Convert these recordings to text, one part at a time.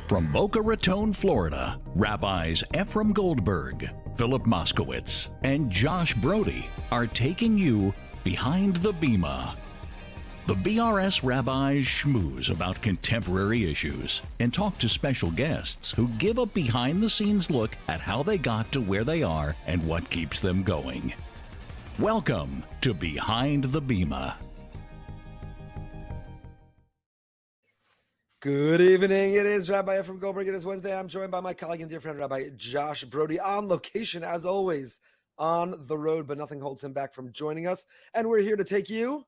From Boca Raton, Florida, Rabbis Efrem Goldberg, Philip Moskowitz, and Josh Broide are taking you behind the Bima. The BRS rabbis schmooze about contemporary issues and talk to special guests who give a behind-the-scenes look at how they got to where they are and what keeps them going. Welcome to Behind the Bima. Good evening. It is Rabbi Efrem Goldberg. It is Wednesday. I'm joined by my colleague and dear friend, Rabbi Josh Broide, on location, as always, on the road, but nothing holds him back from joining us. And we're here to take you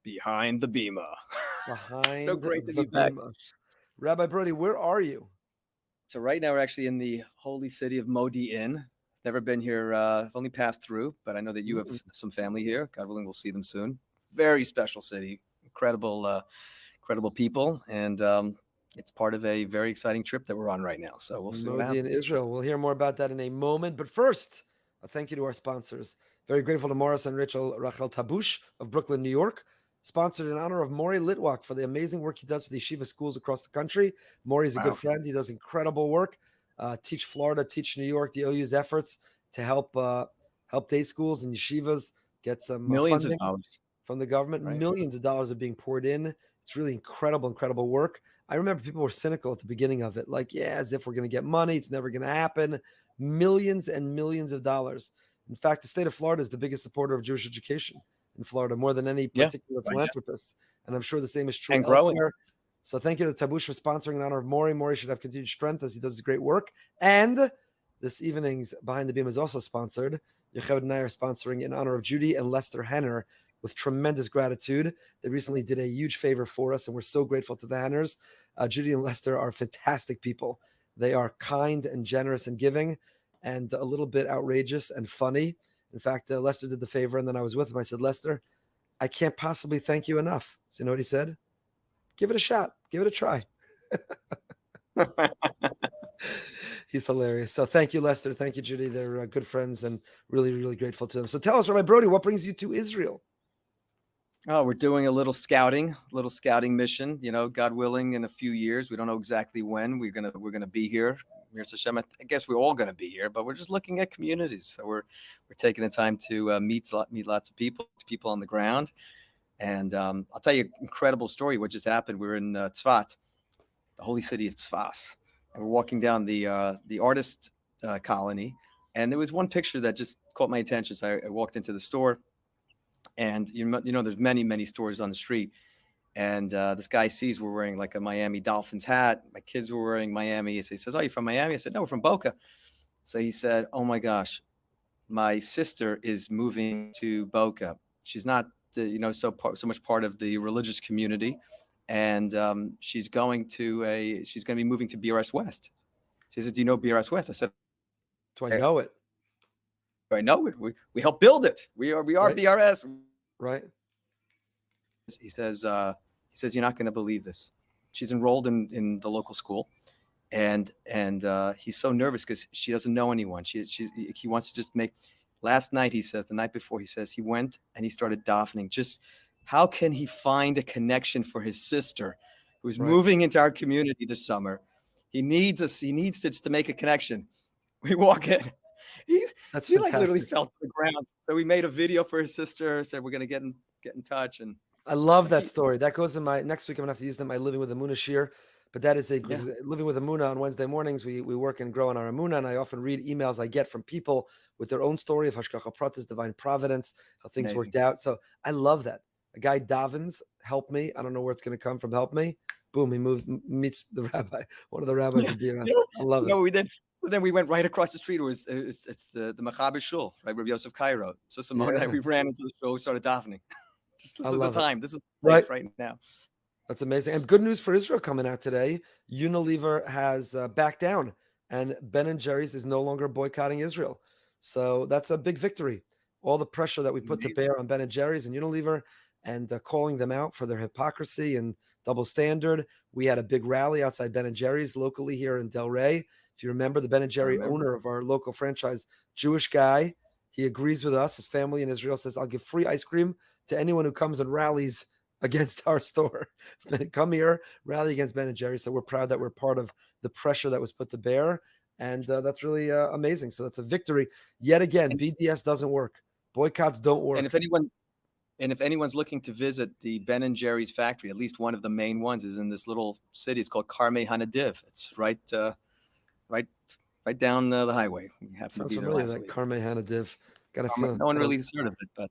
behind the Bima. Behind so great to the be back. Bima. Rabbi Broide, where are you? So right now we're actually in the holy city of Modi'in. Never been here. I've only passed through, but I know that you have some family here. God willing, we'll see them soon. Very special city. Incredible people, and it's part of a very exciting trip that we're on right now. So we'll see what happens. In Israel. We'll hear more about that in a moment. But first, a thank you to our sponsors. Very grateful to Morris and Rachel Tabush of Brooklyn, New York. Sponsored in honor of Maury Litwak for the amazing work he does for the yeshiva schools across the country. Maury's a good friend. He does incredible work. Teach Florida, teach New York, the OU's efforts to help day schools and yeshivas get some millions funding of dollars from the government. Right. Millions of dollars are being poured in. It's really incredible work. I remember people were cynical at the beginning of it, like, yeah, as if we're going to get money. It's never going to happen. Millions and millions of dollars. In fact, the state of Florida is the biggest supporter of Jewish education in Florida, more than any particular philanthropist. And I'm sure the same is true elsewhere. So thank you to Tabush for sponsoring in honor of Maury. Maury should have continued strength as he does great work. And this evening's Behind the Beam is also sponsored. Yehuda and I are sponsoring in honor of Judy and Lester Henner with tremendous gratitude. They recently did a huge favor for us, and we're so grateful to the Henners. Judy and Lester are fantastic people. They are kind and generous and giving, and a little bit outrageous and funny. In fact, Lester did the favor, and then I was with him. I said, Lester, I can't possibly thank you enough. So you know what he said? Give it a shot. Give it a try. He's hilarious. So thank you, Lester. Thank you, Judy. They're good friends and really, really grateful to them. So tell us, Rabbi Broide, what brings you to Israel? Oh, we're doing a little scouting mission. You know, God willing, in a few years. We don't know exactly when we're gonna be here. I guess we're all gonna be here, but we're just looking at communities. So we're taking the time to meet lots of people on the ground. And I'll tell you an incredible story. What just happened? We're in Tzfat, the holy city of Tzfas, and we're walking down the artist colony. And there was one picture that just caught my attention. So I walked into the store. And you know, there's many stores on the street, and this guy sees we're wearing like a Miami Dolphins hat. My kids were wearing Miami. So he says, "Oh, you from Miami?" I said, "No, we're from Boca." So he said, "Oh my gosh, my sister is moving to Boca. She's not, so much part of the religious community, and she's going to be moving to BRS West." So he says, "Do you know BRS West?" I said, "Do I know it?" I know it. We helped build it. We are right. BRS. Right. He says, "You're not going to believe this. She's enrolled in the local school, and he's so nervous because she doesn't know anyone. He wants to just make." Last night, he says, the night before, he says he went and he started davening. Just how can he find a connection for his sister who's moving into our community this summer? He needs us. He needs to make a connection. We walk in. He like literally fell to the ground. So we made a video for his sister, said we're going to get in touch. And I love that story. That goes in my next week. I'm going to have to use them in my Living with Amuna shir. But that is Living with Amuna on Wednesday mornings. We work and grow on our Amuna, and I often read emails I get from people with their own story of Hashgacha Pratis, divine providence, how things worked out. So I love that. A guy davens, help me. I don't know where it's going to come from. Help me. Boom, he meets the rabbi, one of the rabbis of BRS. I love it. No, we did. So then we went right across the street. It's the Mechaber Shul, right? Rabbi Yosef Cairo. So Simone and I, we ran into the shul. We started davening. This is the time. This is right now. That's amazing. And good news for Israel coming out today. Unilever has backed down, and Ben & Jerry's is no longer boycotting Israel. So that's a big victory. All the pressure that we put to bear on Ben & Jerry's and Unilever, and calling them out for their hypocrisy and double standard. We had a big rally outside Ben & Jerry's locally here in Delray. If you remember, the Ben & Jerry owner of our local franchise, Jewish guy, he agrees with us. His family in Israel says, "I'll give free ice cream to anyone who comes and rallies against our store. Come here, rally against Ben and Jerry. So we're proud that we're part of the pressure that was put to bear. And that's really amazing. So that's a victory. Yet again, BDS doesn't work. Boycotts don't work. And if anyone's looking to visit the Ben and Jerry's factory, at least one of the main ones is in this little city. It's called Karmei Hanadiv. It's right down the highway. You have to Sounds be there familiar, last that week. Karmei Hanadiv. No one really has heard of it, but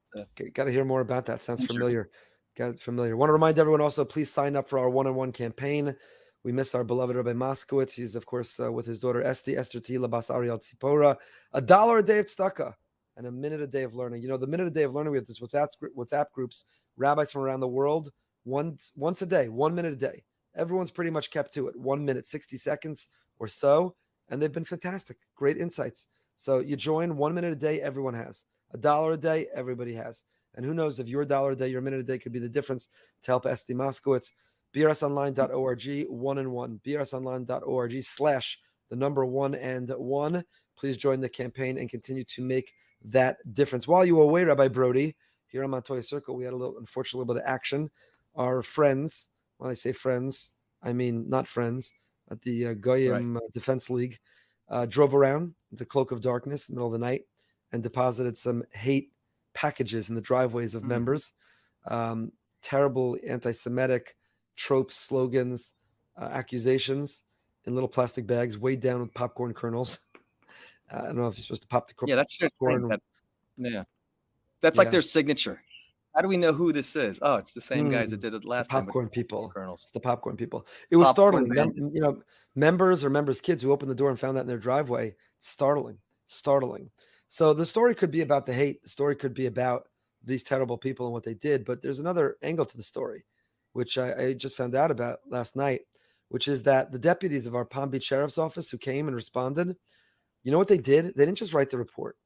got to hear more about that. Sounds familiar. Got it familiar. Want to remind everyone also, please sign up for our one-on-one campaign. We miss our beloved Rabbi Moskowitz. He's, of course, with his daughter Esther Tila Bas Ariel Tzipora. $1 a day of tzedakah and a minute a day of learning. You know, the minute a day of learning, we have this WhatsApp groups, rabbis from around the world, once a day, 1 minute a day. Everyone's pretty much kept to it. 1 minute, 60 seconds or so. And they've been fantastic. Great insights. So you join, 1 minute a day, everyone has. $1 a day, everybody has. And who knows if your $1 a day, your minute a day could be the difference to help Esti Moskowitz. brsonline.org, 1 and 1. brsonline.org/1 and 1. Please join the campaign and continue to make that difference. While you were away, Rabbi Broide, here on Montoya Circle, we had unfortunately, a little bit of action. Our friends, when I say friends, I mean not friends, at the Goyim Defense League, drove around the cloak of darkness in the middle of the night and deposited some hate packages in the driveways of members. Terrible anti-Semitic tropes, slogans, accusations in little plastic bags weighed down with popcorn kernels. I don't know if you're supposed to pop the corn. Yeah, that's their thing. That's like their signature. How do we know who this is? Oh, it's the same guys that did it last time. Popcorn people. Kernels. It's the popcorn people. It was startling. Members or members' kids who opened the door and found that in their driveway. It's startling. So the story could be about the hate. The story could be about these terrible people and what they did. But there's another angle to the story, which I just found out about last night, which is that the deputies of our Palm Beach Sheriff's Office who came and responded, you know what they did? They didn't just write the report.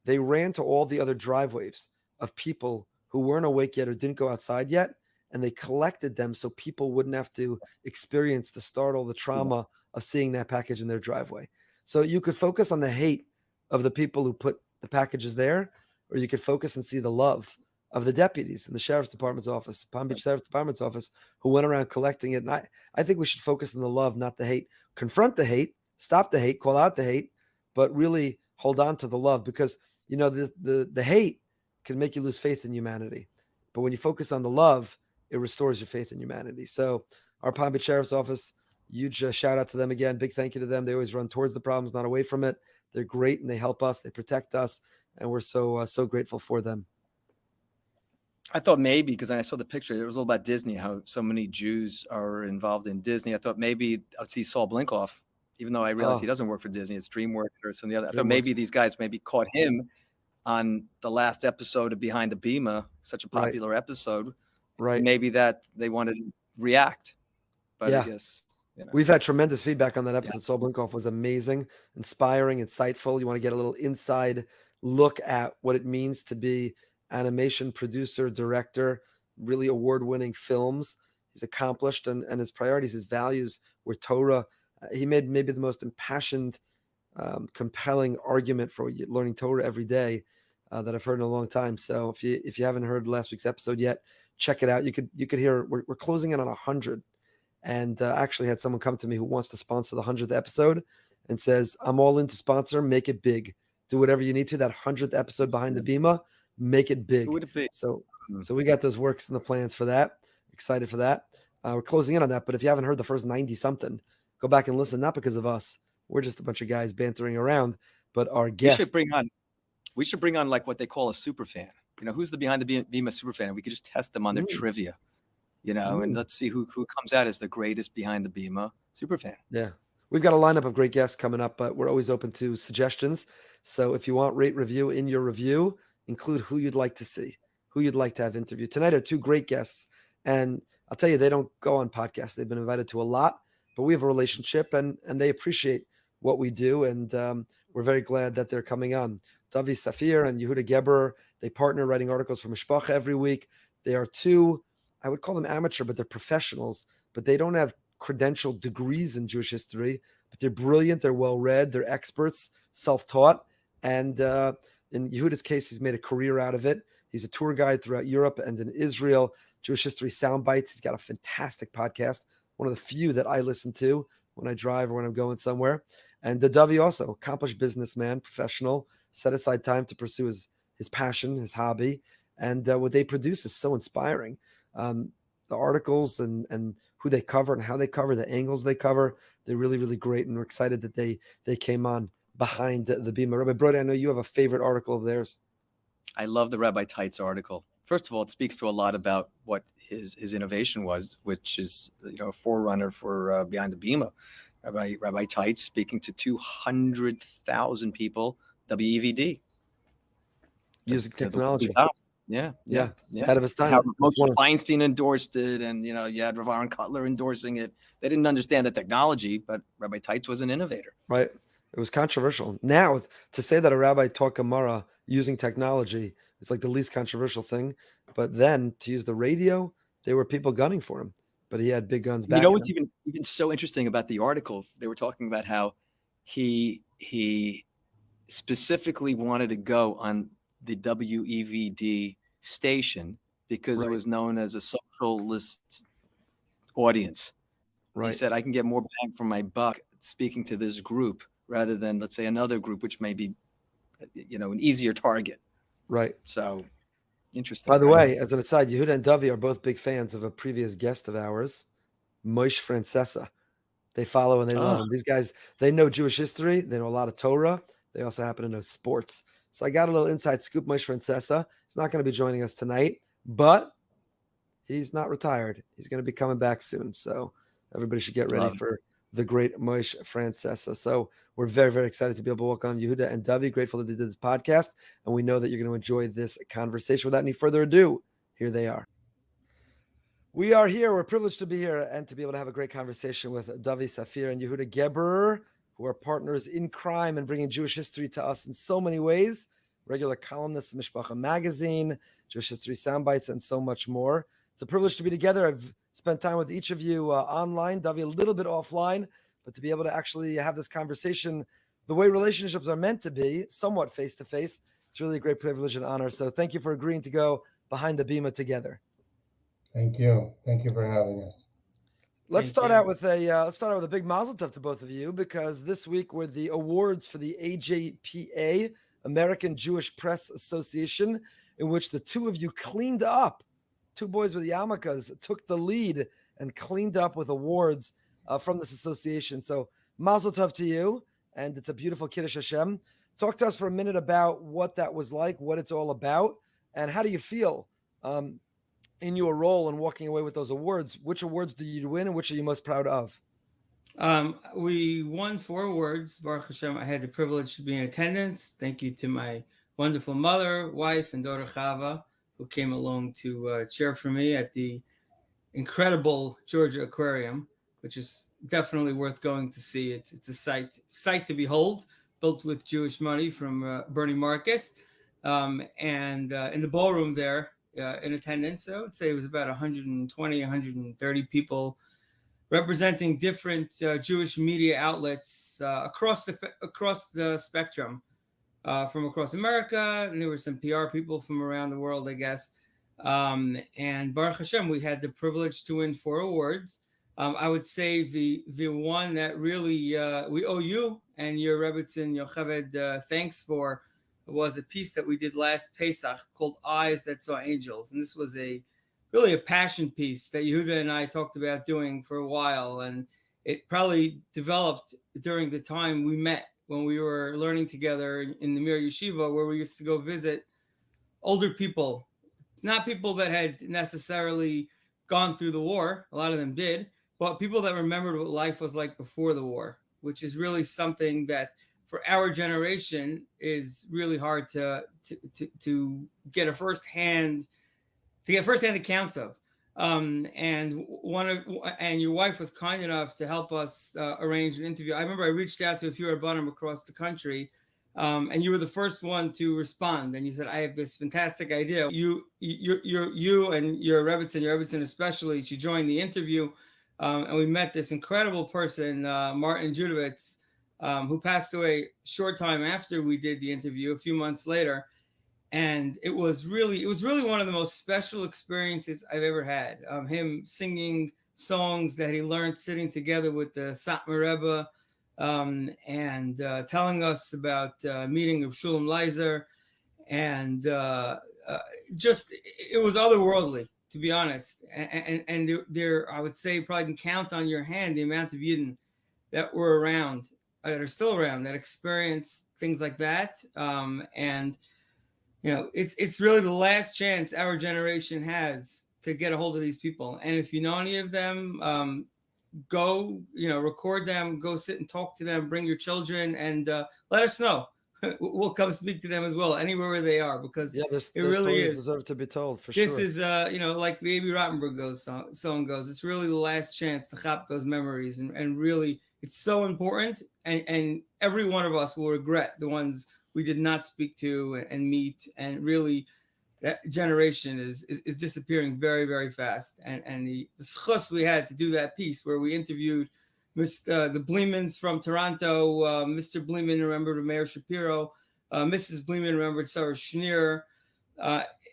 They ran to all the other driveways of people who weren't awake yet or didn't go outside yet, and they collected them so people wouldn't have to experience the startle, the trauma of seeing that package in their driveway. So you could focus on the hate of the people who put the packages there, or you could focus and see the love of the deputies in the Sheriff's Department's office, Palm Beach Sheriff's Department's office, who went around collecting it. And I think we should focus on the love, not the hate. Confront the hate, stop the hate, call out the hate, but really hold on to the love, because you know the hate can make you lose faith in humanity. But when you focus on the love, it restores your faith in humanity. So our Palm Beach Sheriff's Office, huge shout out to them again. Big thank you to them. They always run towards the problems, not away from it. They're great and they help us. They protect us. And we're so grateful for them. I thought maybe, because I saw the picture, it was all about Disney, how so many Jews are involved in Disney. I thought maybe I'd see Saul Blinkoff, even though I realized he doesn't work for Disney. It's DreamWorks or some of the other. I thought maybe these guys maybe caught him on the last episode of Behind the Bima, such a popular episode. Right. Maybe that they wanted to react. But I guess, we've had tremendous feedback on that episode. Saul Blinkoff was amazing, inspiring, insightful. You want to get a little inside look at what it means to be animation producer, director, really award-winning films. He's accomplished, and his priorities, his values were Torah. He made maybe the most impassioned, compelling argument for learning Torah every day that I've heard in a long time. So if you haven't heard last week's episode yet, check it out. You could hear we're closing in on 100, and actually had someone come to me who wants to sponsor the 100th episode and says, "I'm all in to sponsor. Make it big. Do whatever you need to. That 100th episode Behind the Bima, make it big." Who would it be? So we got those works and the plans for that. Excited for that. We're closing in on that. But if you haven't heard the first 90 something, go back and listen. Not because of us. We're just a bunch of guys bantering around. But our guests. We should bring on like what they call a super fan. You know, who's the Behind the Bima super fan? We could just test them on their trivia. You know, and let's see who comes out as the greatest Behind the Bima super fan. Yeah. We've got a lineup of great guests coming up, but we're always open to suggestions. So if you want rate review in your review, include who you'd like to see, who you'd like to have interviewed. Tonight are two great guests. And I'll tell you, they don't go on podcasts. They've been invited to a lot, but we have a relationship and they appreciate what we do. And we're very glad that they're coming on. Dovi Safier and Yehuda Geberer, they partner writing articles for Mishpacha every week. They are two, I would call them amateur, but they're professionals, but they don't have credentialed degrees in Jewish history, but they're brilliant. They're well-read. They're experts, self-taught. And in Yehuda's case, he's made a career out of it. He's a tour guide throughout Europe and in Israel. Jewish History Sound Bites. He's got a fantastic podcast, one of the few that I listen to when I drive or when I'm going somewhere. And the Dovi also, accomplished businessman, professional, set aside time to pursue his passion, his hobby. And what they produce is so inspiring. The articles and who they cover and how they cover, the angles they cover, they're really, really great. And we're excited that they came on behind the Bima. Rabbi Broide, I know you have a favorite article of theirs. I love the Rabbi Teitz article. First of all, it speaks to a lot about what his innovation was, which is a forerunner for Behind the Bima. Rabbi Teitz speaking to 200,000 people, WEVD. Using technology. Yeah. Ahead of his time. How Moshe Feinstein endorsed it, and you had Rav Aaron Cutler endorsing it. They didn't understand the technology, but Rabbi Teitz was an innovator. Right. It was controversial. Now, to say that a rabbi taught Gemara using technology is like the least controversial thing. But then to use the radio, there were people gunning for him. But he had big guns back. What's even so interesting about the article? They were talking about how he specifically wanted to go on the WEVD station because it was known as a socialist audience. Right. He said, I can get more bang for my buck speaking to this group rather than, let's say, another group, which may be, an easier target. Right. So interesting. By the way, as an aside, Yehuda and Dovi are both big fans of a previous guest of ours, Moshe Francesa. They follow and they love him. These guys, they know Jewish history. They know a lot of Torah. They also happen to know sports. So I got a little inside scoop. Moshe Francesa. He's not going to be joining us tonight, but he's not retired. He's going to be coming back soon. So everybody should get ready for the great Moshe Francesa. So we're very, very excited to be able to welcome Yehuda and Dovi. Grateful that they did this podcast. And we know that you're going to enjoy this conversation. Without any further ado, here they are. We are here. We're privileged to be here and to be able to have a great conversation with Dovi Safier and Yehuda Geberer, who are partners in crime and bringing Jewish history to us in so many ways. Regular columnists in Mishpacha Magazine, Jewish History Soundbites, and so much more. It's a privilege to be together. I've spent time with each of you online, Dovi a little bit offline, but to be able to actually have this conversation the way relationships are meant to be, somewhat face-to-face, it's really a great privilege and honor. So thank you for agreeing to go behind the Bima together. Thank you. Thank you for having us. Let's start out with a big mazel tov to both of you, because this week were the awards for the AJPA, American Jewish Press Association, in which the two of you cleaned up. Two boys with yarmulkes took the lead and cleaned up with awards from this association. So mazel tov to you, and it's a beautiful Kiddush Hashem. Talk to us for a minute about what that was like, what it's all about, and how do you feel in your role and walking away with those awards? Which awards did you win and which are you most proud of? We won 4 awards. Baruch Hashem, I had the privilege to be in attendance. Thank you to my wonderful mother, wife, and daughter Chava, who came along to cheer for me at the incredible Georgia Aquarium, which is definitely worth going to see. It's a sight to behold, built with Jewish money from Bernie Marcus. And in the ballroom there, in attendance, I would say it was about 120, 130 people representing different Jewish media outlets across the spectrum, from across America, and there were some PR people from around the world, I guess. And Baruch Hashem, we had the privilege to win 4 awards. I would say the one that really we owe you and your Rebbitzin Yocheved thanks for was a piece that we did last Pesach called Eyes That Saw Angels. And this was really a passion piece that Yehuda and I talked about doing for a while. And it probably developed during the time we met when we were learning together in the Mir Yeshiva, where we used to go visit older people, not people that had necessarily gone through the war. A lot of them did, but people that remembered what life was like before the war, which is really something that for our generation is really hard to get firsthand accounts of. And your wife was kind enough to help us arrange an interview. I remember I reached out to a few Rabbanim across the country, and you were the first one to respond. And you said, "I have this fantastic idea. You and your Rebbitzin especially, should join the interview." And we met this incredible person, Martin Judovitz, who passed away a short time after we did the interview, a few months later. and it was really one of the most special experiences I've ever had. Him singing songs that he learned sitting together with the Satmar Rebbe, and telling us about meeting of Shulam Leiser, and just it was otherworldly, to be honest. And there, I would say, probably can count on your hand the amount of Yidden that were around, that are still around, that experience things like that. And it's really the last chance our generation has to get a hold of these people. And if you know any of them, go, record them, go sit and talk to them, bring your children, and let us know. We'll come speak to them as well, anywhere where they are, because it really is deserve to be told, for this sure. is like the A.B. Rottenberg song goes, it's really the last chance to chop those memories, and really it's so important, and every one of us will regret the ones we did not speak to and meet, and really that generation is disappearing very, very fast. And the schus we had to do that piece where we interviewed the Bleemans from Toronto. Mr. Bleeman remembered Mayor Shapiro. Mrs. Bleeman remembered Sarah Schneer.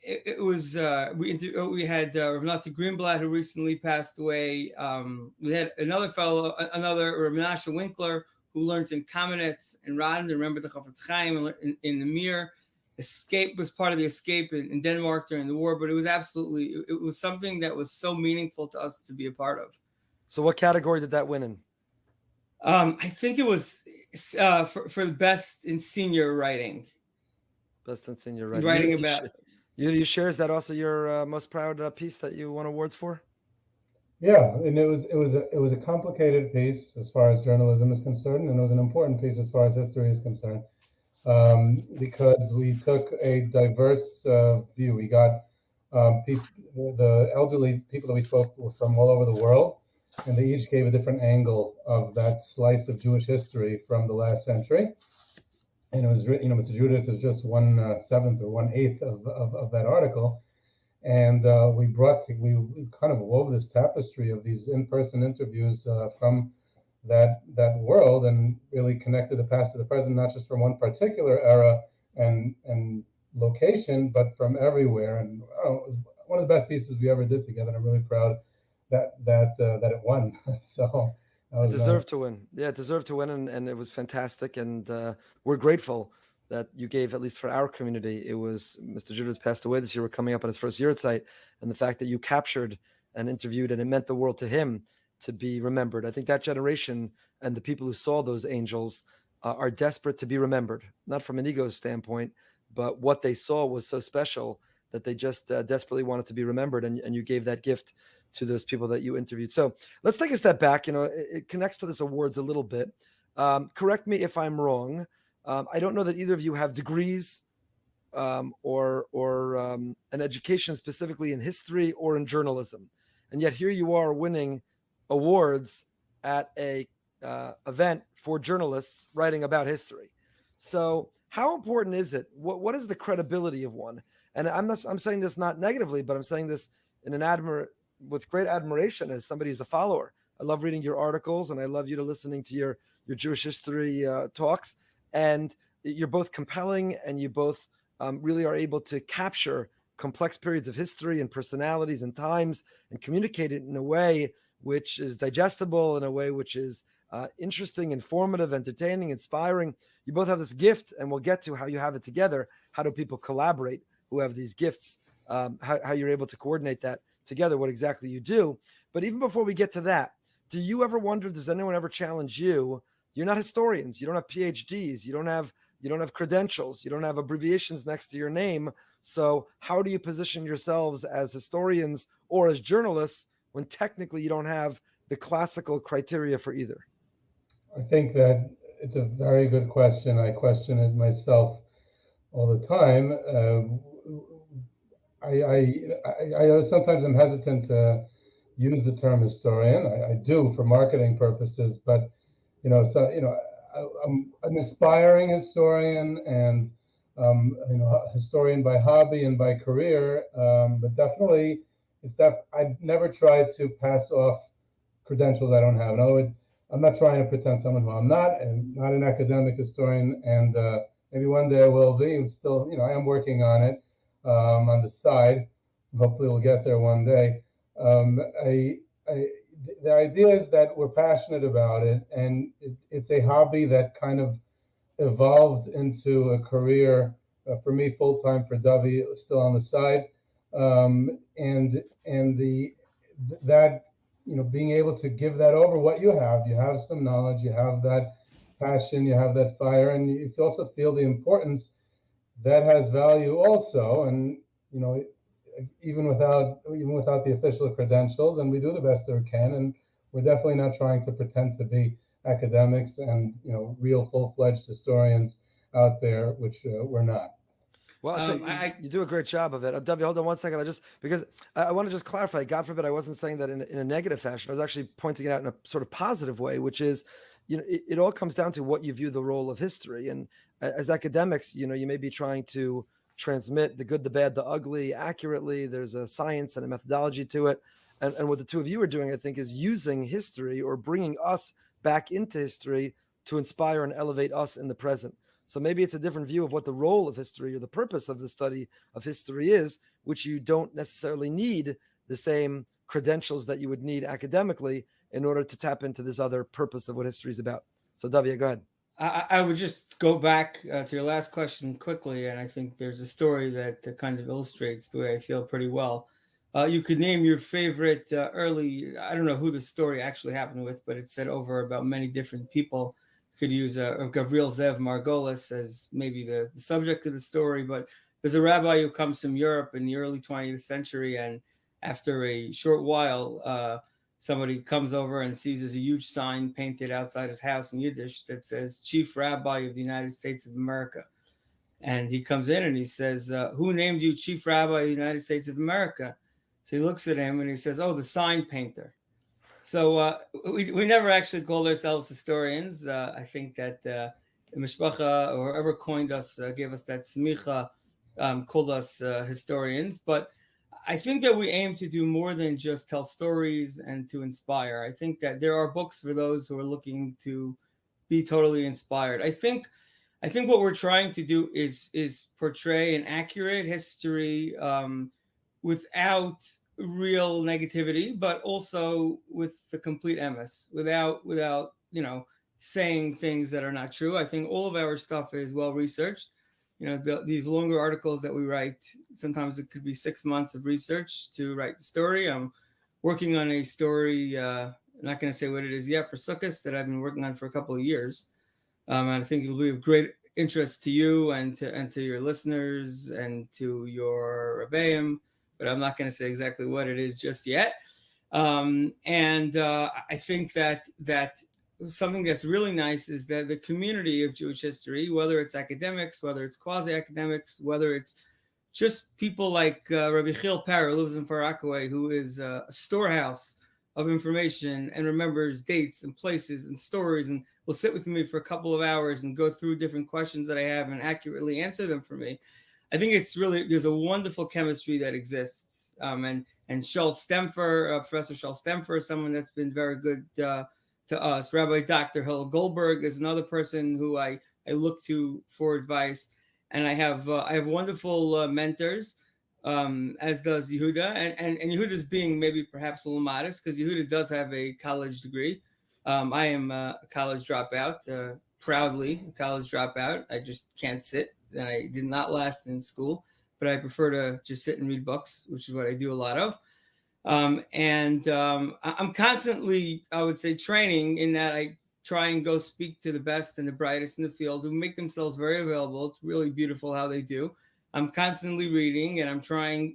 It was we had Renata Greenblatt, who recently passed away. We had another fellow, Menashe Winkler, who learned in Kamenetz and Raton, remembered the Chafetz Chaim in the Mir. Escape was part of the escape in Denmark during the war, but it was something that was so meaningful to us to be a part of. So what category did that win in? I think it was for the best in senior writing. Best in senior writing. Writing about. You share, is that also your most proud piece that you won awards for? Yeah, and it was a complicated piece as far as journalism is concerned, and it was an important piece as far as history is concerned, because we took a diverse view. We got the elderly people that we spoke were from all over the world, and they each gave a different angle of that slice of Jewish history from the last century. And it was, Mr. Judas is just 1/7 or 1/8 of that article. And we kind of wove this tapestry of these in-person interviews from that world, and really connected the past to the present, not just from one particular era and location, but from everywhere. And one of the best pieces we ever did together. And I'm really proud that it won. So it deserved to win. Yeah, it deserved to win, and it was fantastic. And we're grateful that you gave, at least for our community. It was, Mr. Judas passed away this year. We're coming up on his first year at site, and the fact that you captured and interviewed, and it meant the world to him to be remembered. I think that generation and the people who saw those angels are desperate to be remembered, not from an ego standpoint, but what they saw was so special that they just desperately wanted to be remembered. And you gave that gift to those people that you interviewed. So let's take a step back. It connects to this awards a little bit. Correct me if I'm wrong. I don't know that either of you have degrees or an education specifically in history or in journalism, and yet here you are winning awards at a event for journalists writing about history. So how important is it? What is the credibility of one? And I'm saying this not negatively, but I'm saying this with great admiration as somebody who's a follower. I love reading your articles, and I love you listening to your Jewish history talks. And you're both compelling, and you both really are able to capture complex periods of history and personalities and times, and communicate it in a way which is digestible, in a way which is interesting, informative, entertaining, inspiring. You both have this gift, and we'll get to how you have it together. How do people collaborate who have these gifts? How you're able to coordinate that together, what exactly you do. But even before we get to that, do you ever wonder, does anyone ever challenge you? You're not historians. You don't have PhDs. You don't have credentials. You don't have abbreviations next to your name. So how do you position yourselves as historians or as journalists when technically you don't have the classical criteria for either? I think that it's a very good question. I question it myself all the time. I sometimes am hesitant to use the term historian. I do for marketing purposes, but I'm an aspiring historian, and historian by hobby and by career. But definitely, I've never tried to pass off credentials I don't have. In other words, I'm not trying to pretend someone who I'm not, and not an academic historian, and maybe one day I will be. Still, I am working on it on the side. Hopefully, we'll get there one day. The idea is that we're passionate about it, and it's a hobby that kind of evolved into a career for me, full time, for Dovi, still on the side, and that being able to give that over what you have some knowledge, you have that passion, you have that fire, and you also feel the importance that has value also, and even without the official credentials, and we do the best that we can, and we're definitely not trying to pretend to be academics and real full-fledged historians out there, which we're not. Well, you do a great job of it. Dovi, hold on one second. Because I want to just clarify. God forbid I wasn't saying that in a negative fashion. I was actually pointing it out in a sort of positive way, which is, it all comes down to what you view the role of history. And as academics, you may be trying to transmit the good, the bad, the ugly accurately. There's a science and a methodology to it. And what the two of you are doing, I think, is using history or bringing us back into history to inspire and elevate us in the present. So maybe it's a different view of what the role of history or the purpose of the study of history is, which you don't necessarily need the same credentials that you would need academically in order to tap into this other purpose of what history is about. So Dovi, go ahead. I would just go back to your last question quickly, and I think there's a story that kind of illustrates the way I feel pretty well. You could name your favorite early, I don't know who the story actually happened with, but it's said over about many different people. Could use Gabriel Zev Margolis as maybe the subject of the story, but there's a rabbi who comes from Europe in the early 20th century, and after a short while, somebody comes over and sees there's a huge sign painted outside his house in Yiddish that says Chief Rabbi of the United States of America. And he comes in and he says, who named you Chief Rabbi of the United States of America? So he looks at him and he says, oh, the sign painter. So we never actually called ourselves historians. I think that the Mishpacha, or whoever coined us, gave us that smicha, called us historians. But I think that we aim to do more than just tell stories and to inspire. I think that there are books for those who are looking to be totally inspired. I think what we're trying to do is portray an accurate history without real negativity, but also with the complete emes, without saying things that are not true. I think all of our stuff is well researched. These longer articles that we write, sometimes it could be 6 months of research to write the story. I'm working on a story, I'm not going to say what it is yet, for Sukkot that I've been working on for a couple of years. And I think it'll be of great interest to you and to your listeners and to your Rabbeim, but I'm not going to say exactly what it is just yet. I think that something that's really nice is that the community of Jewish history, whether it's academics, whether it's quasi-academics, whether it's just people like Rabbi Chil Parra, who lives in Far Rockaway, who is a storehouse of information and remembers dates and places and stories, and will sit with me for a couple of hours and go through different questions that I have and accurately answer them for me. I think there's a wonderful chemistry that exists. And Shul Stemfer, Professor Shul Stemfer, is someone that's been very good to us. Rabbi Dr. Goldberg is another person who I look to for advice. And I have wonderful mentors, as does Yehuda. And Yehuda's being maybe perhaps a little modest, because Yehuda does have a college degree. I am a college dropout, proudly a college dropout. I just can't sit. And I did not last in school, but I prefer to just sit and read books, which is what I do a lot of. I'm constantly, I would say, training in that I try and go speak to the best and the brightest in the field who make themselves very available. It's really beautiful how they do. I'm constantly reading, and I'm trying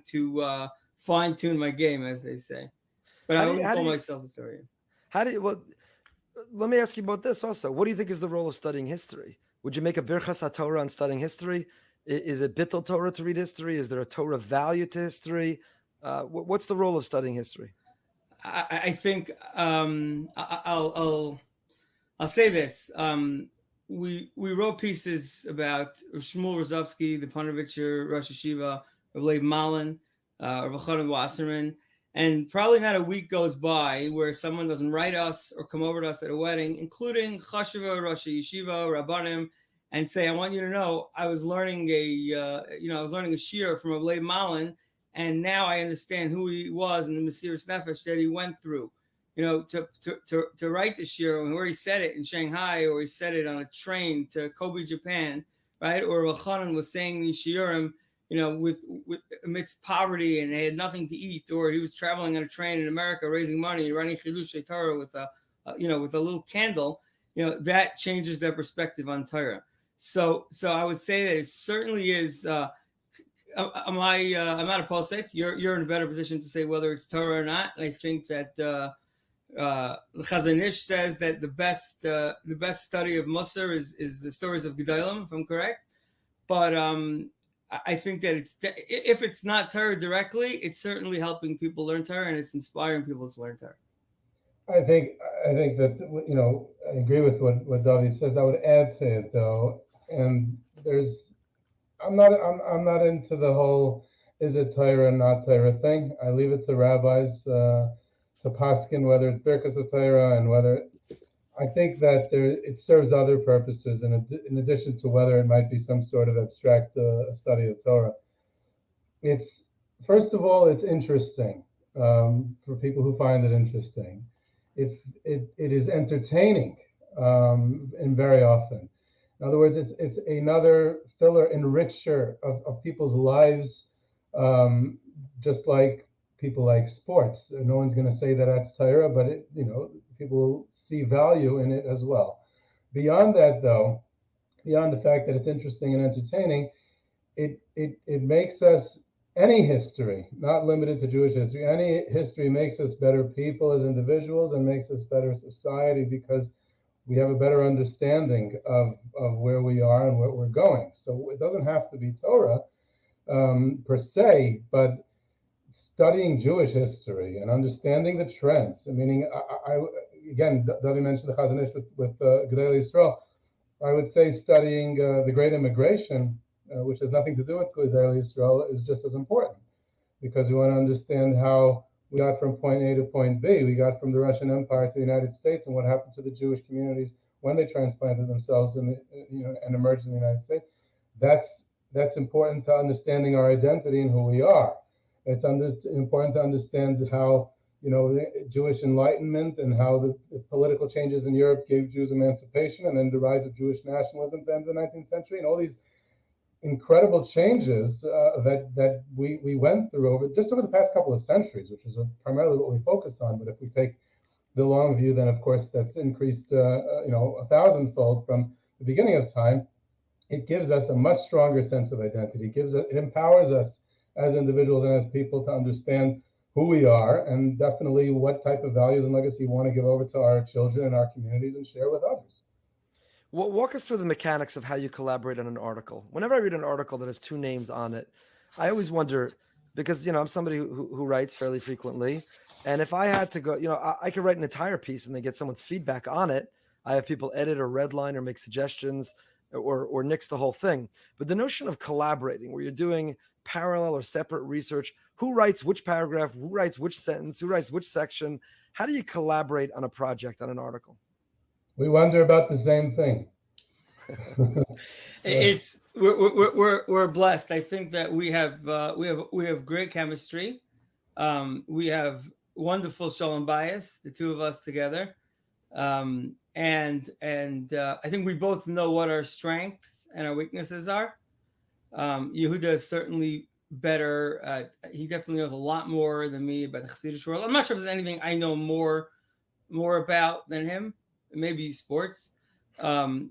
to fine tune my game, as they say. But I wouldn't call myself a historian. Let me ask you about this also. What do you think is the role of studying history? Would you make a Birchas HaTorah on studying history? Is it Bittul Torah to read history? Is there a Torah value to history? What's the role of studying history? I think I'll say this. We wrote pieces about Shmuel Rozovsky, the Panovitcher, Rosh Yeshiva, Rabbi Malin, Rabbi Chanan Wasserman, and probably not a week goes by where someone doesn't write us or come over to us at a wedding, including Chashuva, Rosh Yeshiva, Rabbanim, and say, I want you to know, I was learning a shir from Ablay Malin, and now I understand who he was and the Mesiras Nefesh that he went through. To write the shir, and where he said it in Shanghai, or he said it on a train to Kobe, Japan, right? Or Raton was saying these shiurim, with amidst poverty, and they had nothing to eat, or he was traveling on a train in America raising money, running Chidushei Torah with a little candle. That changes their perspective on Torah. So I would say that it certainly is. I'm not a posek. You're in a better position to say whether it's Torah or not. I think that the Chazon Ish says that the best study of Musar is the stories of Gedolim, if I'm correct. But I think that if it's not Torah directly, it's certainly helping people learn Torah, and it's inspiring people to learn Torah. I think that I agree with what Dovi says. I would add to it though, and I'm not into the whole is it Torah or not Torah thing. I leave it to rabbis to paskin whether it's Birkas of Torah and whether I think that it serves other purposes in addition to whether it might be some sort of abstract study of Torah. It's first of all it's interesting for people who find it interesting. It is entertaining and very often. In other words, it's another filler, enricher of people's lives, just like people like sports. No one's going to say that that's Torah, but people see value in it as well. Beyond that, though, beyond the fact that it's interesting and entertaining, it makes us, any history, not limited to Jewish history, any history makes us better people as individuals and makes us better society because we have a better understanding of where we are and where we're going. So it doesn't have to be Torah per se, but studying Jewish history and understanding the trends. Meaning, again, Dovi mentioned the Chazon Ish with Geberer Yisrael. I would say studying the Great Immigration, which has nothing to do with Geberer Yisrael, is just as important because we want to understand how we got from point A to point B. We got from the Russian Empire to the United States, and what happened to the Jewish communities when they transplanted themselves and emerged in the United States. That's important to understanding our identity and who we are. It's important to understand how the Jewish Enlightenment and how the political changes in Europe gave Jews emancipation, and then the rise of Jewish nationalism at the end of the 19th century, and all these incredible changes that we went through over the past couple of centuries, which is primarily what we focused on. But if we take the long view, then of course that's increased 1,000-fold from the beginning of time. It gives us a much stronger sense of identity. It empowers us as individuals and as people to understand who we are and definitely what type of values and legacy we want to give over to our children and our communities and share with others. Walk us through the mechanics of how you collaborate on an article. Whenever I read an article that has two names on it, I always wonder, because I'm somebody who writes fairly frequently, and if I had to go, I could write an entire piece and then get someone's feedback on it. I have people edit or redline or make suggestions or nix the whole thing. But the notion of collaborating, where you're doing parallel or separate research, who writes which paragraph, who writes which sentence, who writes which section, how do you collaborate on a project, on an article? We wonder about the same thing. We're blessed. I think that we have great chemistry. We have wonderful shalom bayis, the two of us together, and I think we both know what our strengths and our weaknesses are. Yehuda is certainly better. He definitely knows a lot more than me about the Chassidish world. I'm not sure if there's anything I know more about than him. Maybe sports, he I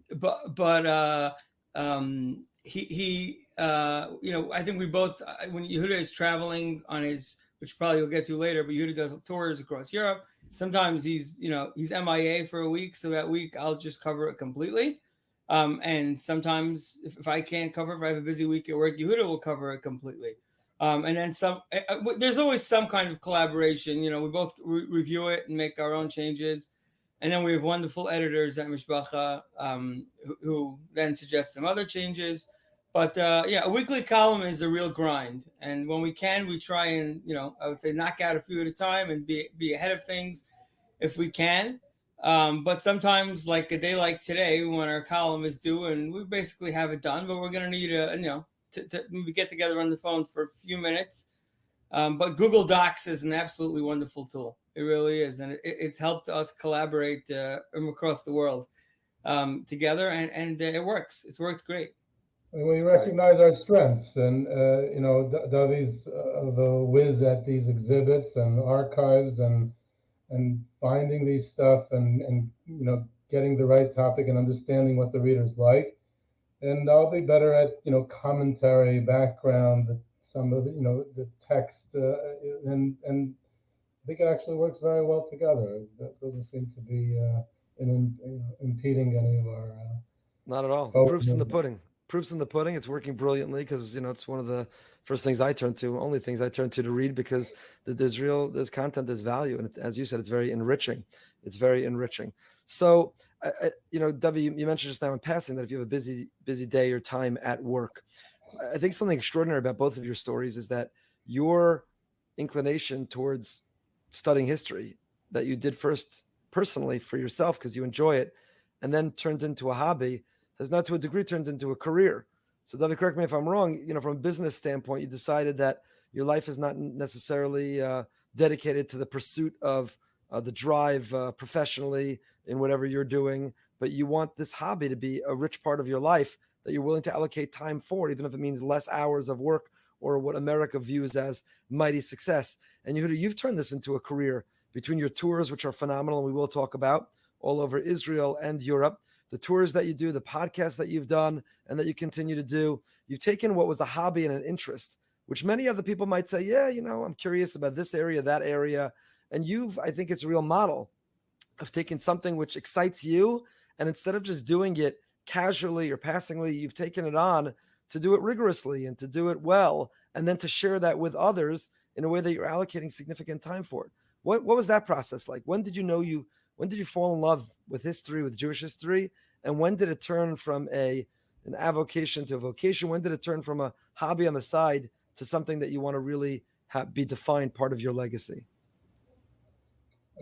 think we both, when Yehuda is traveling on his, which probably we'll get to later, but Yehuda does tours across Europe. Sometimes he's MIA for a week, so that week I'll just cover it completely. And sometimes if I can't cover it, if I have a busy week at work, Yehuda will cover it completely. And then there's always some kind of collaboration. We both review it and make our own changes. And then we have wonderful editors at Mishpacha who then suggest some other changes. But a weekly column is a real grind. And when we can, we try and, I would say knock out a few at a time and be ahead of things if we can. But sometimes, like a day like today, when our column is due, and we basically have it done, but we're going to need to maybe get together on the phone for a few minutes. But Google Docs is an absolutely wonderful tool. It really is, and it's helped us collaborate across the world together, and it works. It's worked great. We recognize our strengths, and Dovi's the whiz at these exhibits and archives and finding these stuff and getting the right topic and understanding what the readers like. And I'll be better at commentary, background, some of the text, and I think it actually works very well together. That doesn't seem to be impeding any of our. Not at all. The proof's in the pudding. Proof's in the pudding. It's working brilliantly because it's one of the first things I turn to, only things I turn to read, because there's content, there's value, and as you said, it's very enriching. It's very enriching. So, Dovi, you mentioned just now in passing that if you have a busy day or time at work, I think something extraordinary about both of your stories is that your inclination towards studying history that you did first personally for yourself because you enjoy it, and then turned into a hobby, has not to a degree turned into a career. So, Dovi, correct me if I'm wrong. From a business standpoint, you decided that your life is not necessarily dedicated to the pursuit of the drive professionally in whatever you're doing, but you want this hobby to be a rich part of your life that you're willing to allocate time for, even if it means less hours of work or what America views as mighty success. And Yehuda, you've turned this into a career between your tours, which are phenomenal, and we will talk about, all over Israel and Europe, the tours that you do, the podcasts that you've done, and that you continue to do. You've taken what was a hobby and an interest, which many other people might say, yeah, I'm curious about this area, that area. And I think it's a real model of taking something which excites you, and instead of just doing it casually or passingly, you've taken it on to do it rigorously and to do it well, and then to share that with others in a way that you're allocating significant time for it. What was that process like? When did you fall in love with history, with Jewish history? And when did it turn from an avocation to a vocation? When did it turn from a hobby on the side to something that you want to really be defined part of your legacy?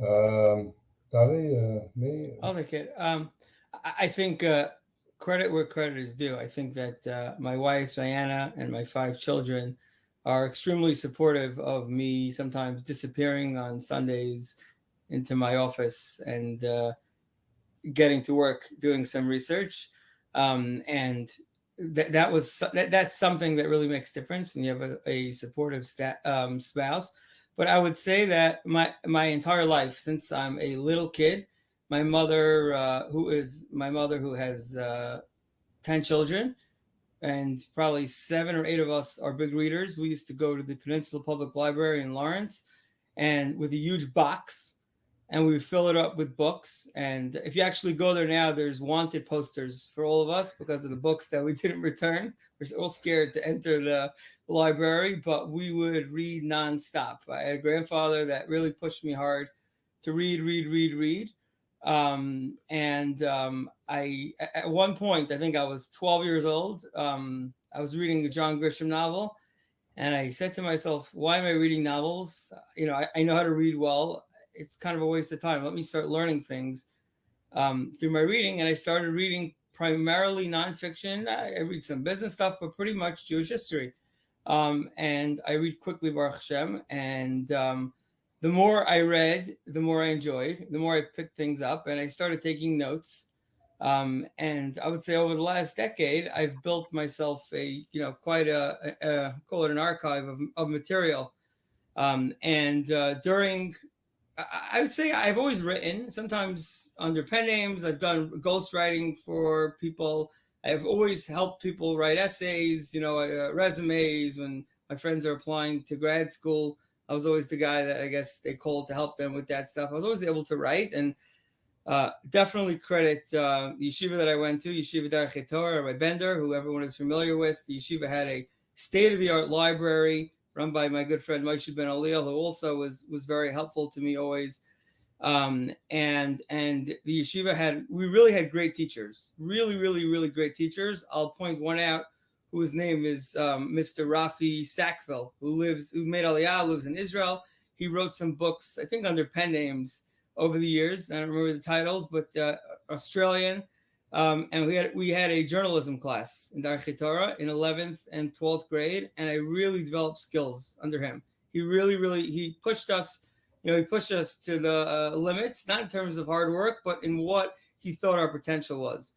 Dovi, me? I'll take it. I think credit where credit is due. I think that my wife, Diana, and my 5 children are extremely supportive of me sometimes disappearing on Sundays into my office and getting to work doing some research. And that's something that really makes difference when you have a supportive spouse. But I would say that my entire life, since I'm a little kid, my mother, who has 10 children, and probably 7 or 8 of us are big readers. We used to go to the Peninsula Public Library in Lawrence, and with a huge box, and we would fill it up with books. And if you actually go there now, there's wanted posters for all of us because of the books that we didn't return. We're all scared to enter the library, but we would read nonstop. I had a grandfather that really pushed me hard to read. I at one point, I think I was 12 years old, I was reading a John Grisham novel, and I said to myself, why am I reading novels? I know how to read well. It's kind of a waste of time. Let me start learning things through my reading. And I started reading primarily nonfiction. I read some business stuff, but pretty much Jewish history. And I read quickly, Baruch Hashem. And the more I read, the more I enjoyed, the more I picked things up, and I started taking notes. And I would say over the last decade, I've built myself quite a call it an archive of material. During, I would say I've always written, sometimes under pen names. I've done ghostwriting for people. I've always helped people write essays, resumes. When my friends are applying to grad school, I was always the guy that I guess they called to help them with that stuff. I was always able to write, and definitely credit the yeshiva that I went to, Yeshiva Darchei Torah, Rabbi Bender, who everyone is familiar with. The yeshiva had a state-of-the-art library run by my good friend Moshe Ben Aliyah, who also was very helpful to me always. And the yeshiva we really had great teachers, really great teachers. I'll point one out, whose name is Mr. Rafi Sackville, who made Aliyah, lives in Israel. He wrote some books, I think under pen names, over the years. I don't remember the titles, but Australian. And we had a journalism class in Darchei Torah in 11th and 12th grade, and I really developed skills under him. He really he pushed us. He pushed us to the limits, not in terms of hard work, but in what he thought our potential was.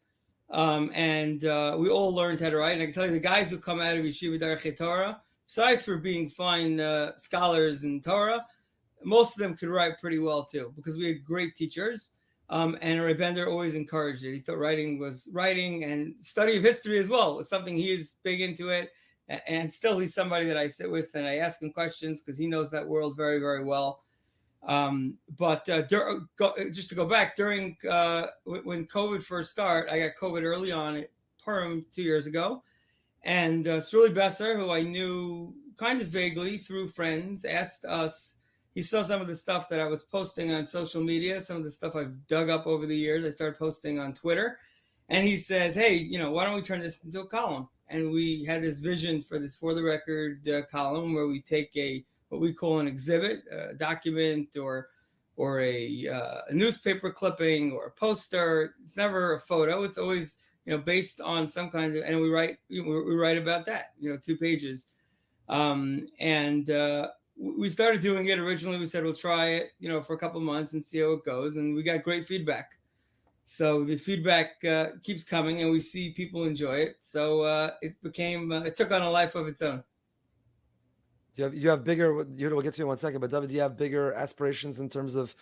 And we all learned how to write. And I can tell you, the guys who come out of Yeshiva Darchei Torah, besides for being fine scholars in Torah, most of them could write pretty well too, because we had great teachers. And Rabbi Bender always encouraged it. He thought writing, and study of history as well was something he is big into it. And still, he's somebody that I sit with and I ask him questions because he knows that world very, very well. But just to go back, during when COVID first started, I got COVID early on at Purim 2 years ago. And Sruli Besser, who I knew kind of vaguely through friends, asked us. He saw some of the stuff that I was posting on social media, some of the stuff I've dug up over the years. I started posting on Twitter. And he says, hey, why don't we turn this into a column? And we had this vision for this For the Record column where we take what we call an exhibit, a document or a newspaper clipping or a poster. It's never a photo. It's always, based on some kind of, and we write about that, 2 pages. We started doing it. Originally, we said we'll try it, for a couple of months and see how it goes. And we got great feedback. So the feedback keeps coming, and we see people enjoy it. So it took on a life of its own. You have bigger? We'll get to you in 1 second. But David, do you have bigger aspirations in terms of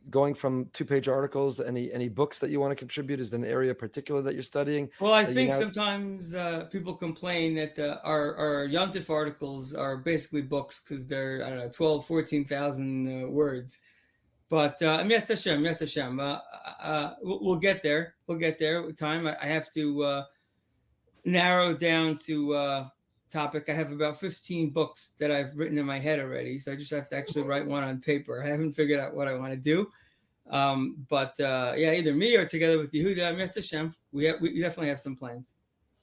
going from 2-page articles? Any books that you want to contribute? Is there an area particular that you're studying? Well, I think sometimes people complain that our Yontif articles are basically books because they're 12, 14,000 words. But Yes Hashem, we'll get there. We'll get there with time. I have to narrow down to topic. I have about 15 books that I've written in my head already, so I just have to actually write one on paper. I haven't figured out what I want to do. Either me or together with Yehuda, Yes Hashem, we definitely have some plans.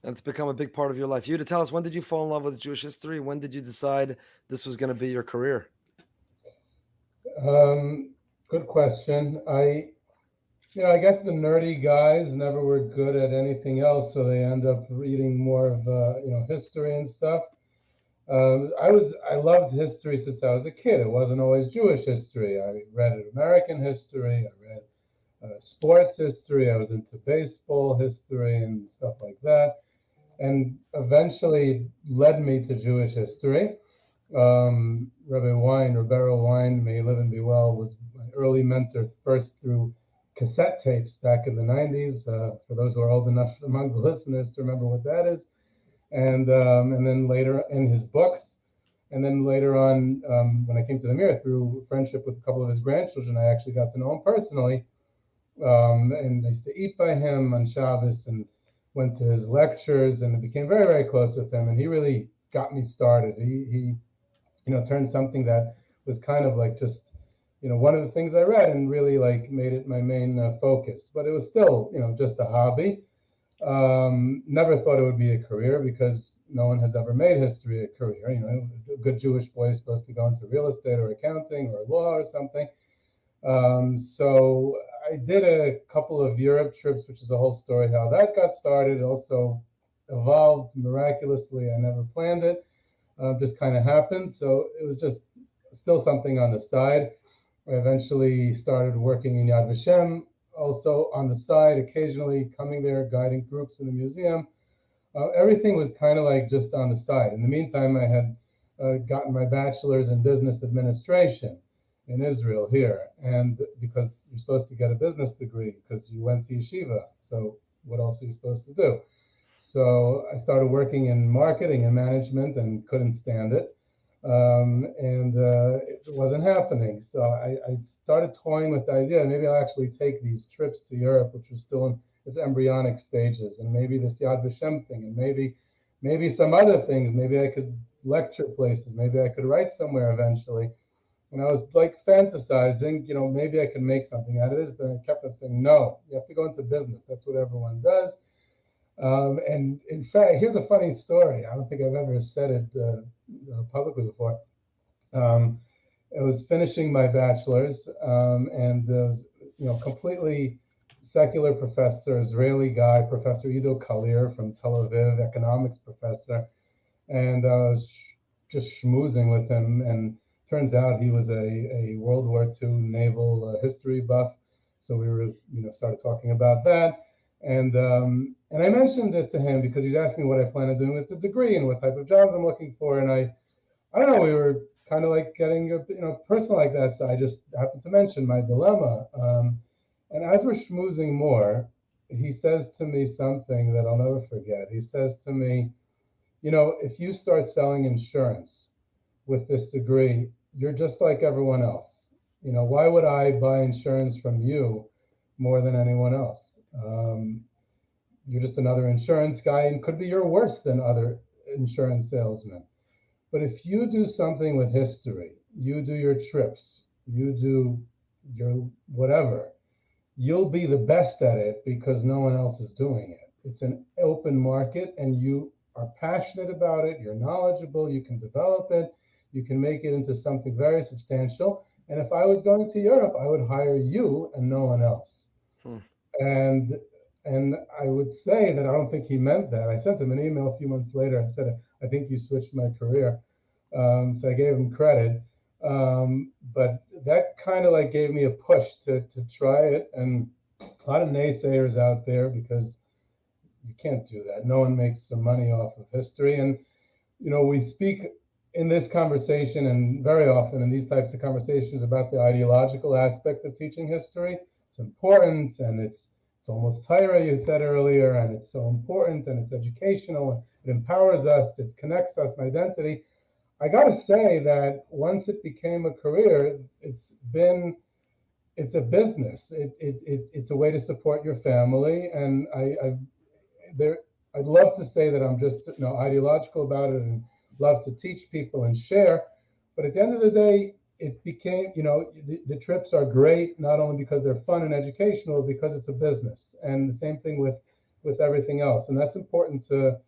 And it's become a big part of your life. Yehuda, tell us, when did you fall in love with Jewish history? When did you decide this was going to be your career? Good question. I guess the nerdy guys never were good at anything else, so they end up reading more of history and stuff. I loved history since I was a kid. It wasn't always Jewish history. I read American history. I read sports history. I was into baseball history and stuff like that, and eventually led me to Jewish history. Rabbi Wein, may he live and be well, was my early mentor, first through cassette tapes back in the 90s, for those who are old enough among the listeners to remember what that is, and then later in his books, and then later on, when I came to the Mir, through friendship with a couple of his grandchildren, I actually got to know him personally, and I used to eat by him on Shabbos and went to his lectures and became very, very close with him, and he really got me started. He turned something that was kind of like just one of the things I read and really made it my main focus. But it was still, just a hobby. Never thought it would be a career because no one has ever made history a career. A good Jewish boy is supposed to go into real estate or accounting or law or something. So I did a couple of Europe trips, which is a whole story how that got started. It also evolved miraculously. I never planned it. Just kind of happened. So it was just still something on the side. I eventually started working in Yad Vashem, also on the side, occasionally coming there, guiding groups in the museum. Everything was kind of just on the side. In the meantime, I had gotten my bachelor's in business administration in Israel here. And because you're supposed to get a business degree because you went to yeshiva. So what else are you supposed to do? So I started working in marketing and management and couldn't stand it. It wasn't happening. So I started toying with the idea, maybe I'll actually take these trips to Europe, which was still in its embryonic stages, and maybe this Yad Vashem thing, and maybe some other things. Maybe I could lecture places. Maybe I could write somewhere eventually. And I was fantasizing, maybe I could make something out of this, but I kept on saying, no, you have to go into business. That's what everyone does. And in fact, here's a funny story. I don't think I've ever said it publicly before. I was finishing my bachelor's, and there was, completely secular professor, Israeli guy, Professor Ido Kalir from Tel Aviv, economics professor, and I was just schmoozing with him, and turns out he was a World War II naval history buff. So we were, started talking about that, and I mentioned it to him because he was asking what I plan on doing with the degree and what type of jobs I'm looking for, and I don't know, we were kind of like getting personal like that, so I just happened to mention my dilemma, and as we're schmoozing more, he says to me something that I'll never forget. He says to me, if you start selling insurance with this degree, you're just like everyone else. Why would I buy insurance from you more than anyone else? You're just another insurance guy, and could be you're worse than other insurance salesmen. But if you do something with history, you do your trips, you do your whatever, you'll be the best at it because no one else is doing it. It's an open market, and you are passionate about it, you're knowledgeable, you can develop it, you can make it into something very substantial. And if I was going to Europe, I would hire you and no one else. And I would say that I don't think he meant that. I sent him an email a few months later and said, I think you switched my career. So I gave him credit. But that kind of like gave me a push to try it. And a lot of naysayers out there because you can't do that. No one makes some money off of history. And, we speak in this conversation and very often in these types of conversations about the ideological aspect of teaching history. It's important, and it's almost Torah, you said earlier, and it's so important, and it's educational, it empowers us, it connects us in identity. I got to say that once it became a career, it's a business. It's a way to support your family, and I'd love to say that I'm just ideological about it and love to teach people and share, but at the end of the day, it became, the trips are great, not only because they're fun and educational, because it's a business. And the same thing with everything else. And that's important to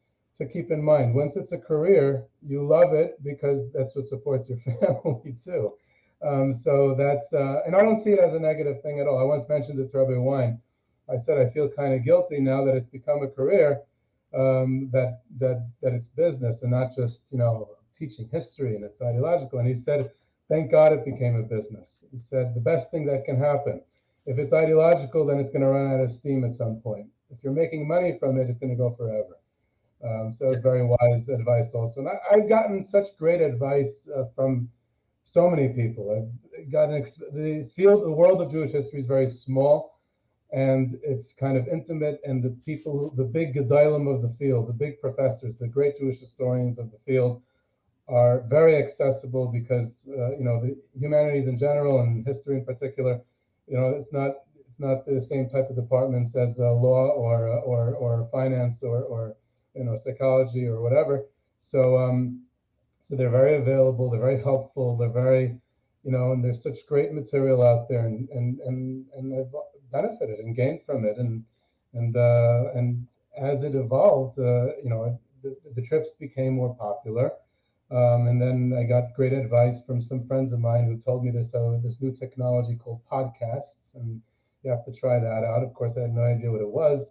keep in mind. Once it's a career, you love it because that's what supports your family too. So that's, and I don't see it as a negative thing at all. I once mentioned it to Rabbi Wine. I said, I feel kind of guilty now that it's become a career, that it's business and not just, teaching history and it's ideological. And he said, thank God it became a business. He said, the best thing that can happen, if it's ideological, then it's going to run out of steam at some point. If you're making money from it, it's going to go forever. So it's very wise advice also. And I've gotten such great advice from so many people. I've gotten the world of Jewish history is very small, and it's kind of intimate. And the people, the big gedolim of the field, the big professors, the great Jewish historians of the field, are very accessible because the humanities in general and history in particular, it's not the same type of departments as law or finance or psychology or whatever. So they're very available, they're very helpful, they're very and there's such great material out there, and I've benefited and gained from it, and as it evolved, the trips became more popular. And then I got great advice from some friends of mine who told me this new technology called podcasts, and you have to try that out. Of course, I had no idea what it was.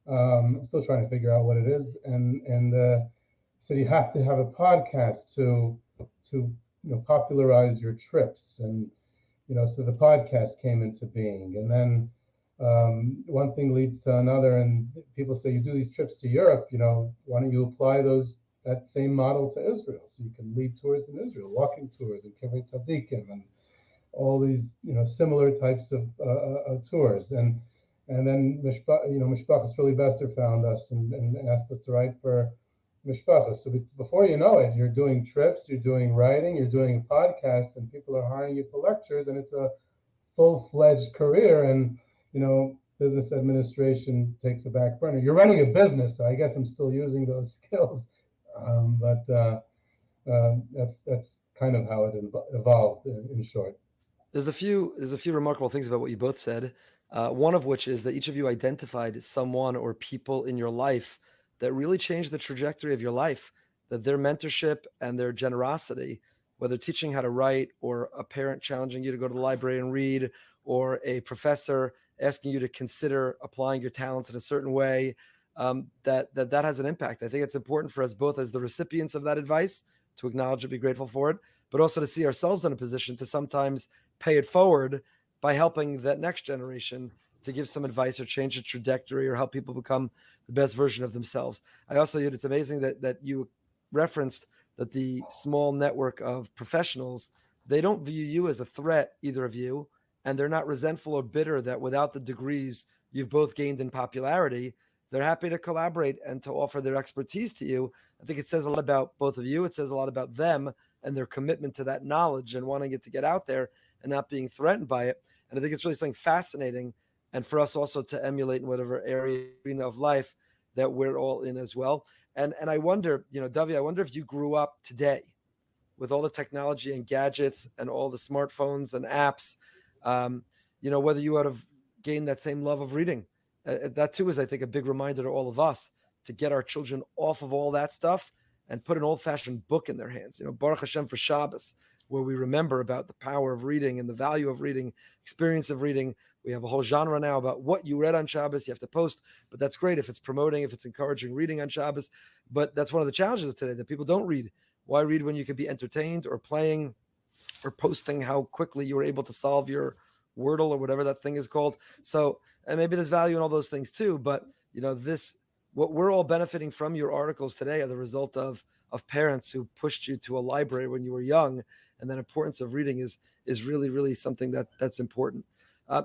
I'm still trying to figure out what it is, and so you have to have a podcast to popularize your trips, and so the podcast came into being, and then one thing leads to another, and people say, you do these trips to Europe, why don't you apply that same model to Israel? So you can lead tours in Israel, walking tours in Kibbutz Tzadikim, and all these, similar types of tours. And then Mishpachas Really Besser found us and asked us to write for Mishpachas. So before you know it, you're doing trips, you're doing writing, you're doing podcasts, and people are hiring you for lectures, and it's a full-fledged career. And business administration takes a back burner. You're running a business, so I guess I'm still using those skills. But that's kind of how it evolved in short. There's a few remarkable things about what you both said. One of which is that each of you identified someone or people in your life that really changed the trajectory of your life, that their mentorship and their generosity, whether teaching how to write, or a parent challenging you to go to the library and read, or a professor asking you to consider applying your talents in a certain way, that has an impact. I think it's important for us both as the recipients of that advice to acknowledge and be grateful for it, but also to see ourselves in a position to sometimes pay it forward by helping that next generation to give some advice or change the trajectory or help people become the best version of themselves. I also, it's amazing that you referenced that the small network of professionals, they don't view you as a threat, either of you, and they're not resentful or bitter that without the degrees you've both gained in popularity, they're happy to collaborate and to offer their expertise to you. I think it says a lot about both of you. It says a lot about them and their commitment to that knowledge and wanting it to get out there and not being threatened by it. And I think it's really something fascinating, and for us also to emulate in whatever area of life that we're all in as well. And I wonder, Dovi, I wonder if you grew up today with all the technology and gadgets and all the smartphones and apps, whether you would have gained that same love of reading. That too is, I think, a big reminder to all of us to get our children off of all that stuff and put an old-fashioned book in their hands. Baruch Hashem for Shabbos, where we remember about the power of reading and the value of reading, experience of reading. We have a whole genre now about what you read on Shabbos. You have to post, but that's great if it's promoting, if it's encouraging reading on Shabbos. But that's one of the challenges today, that people don't read. Why read when you could be entertained or playing or posting how quickly you were able to solve your Wordle or whatever that thing is called? So, and maybe there's value in all those things too. But what we're all benefiting from your articles today are the result of parents who pushed you to a library when you were young, and that importance of reading is really, really something that's important.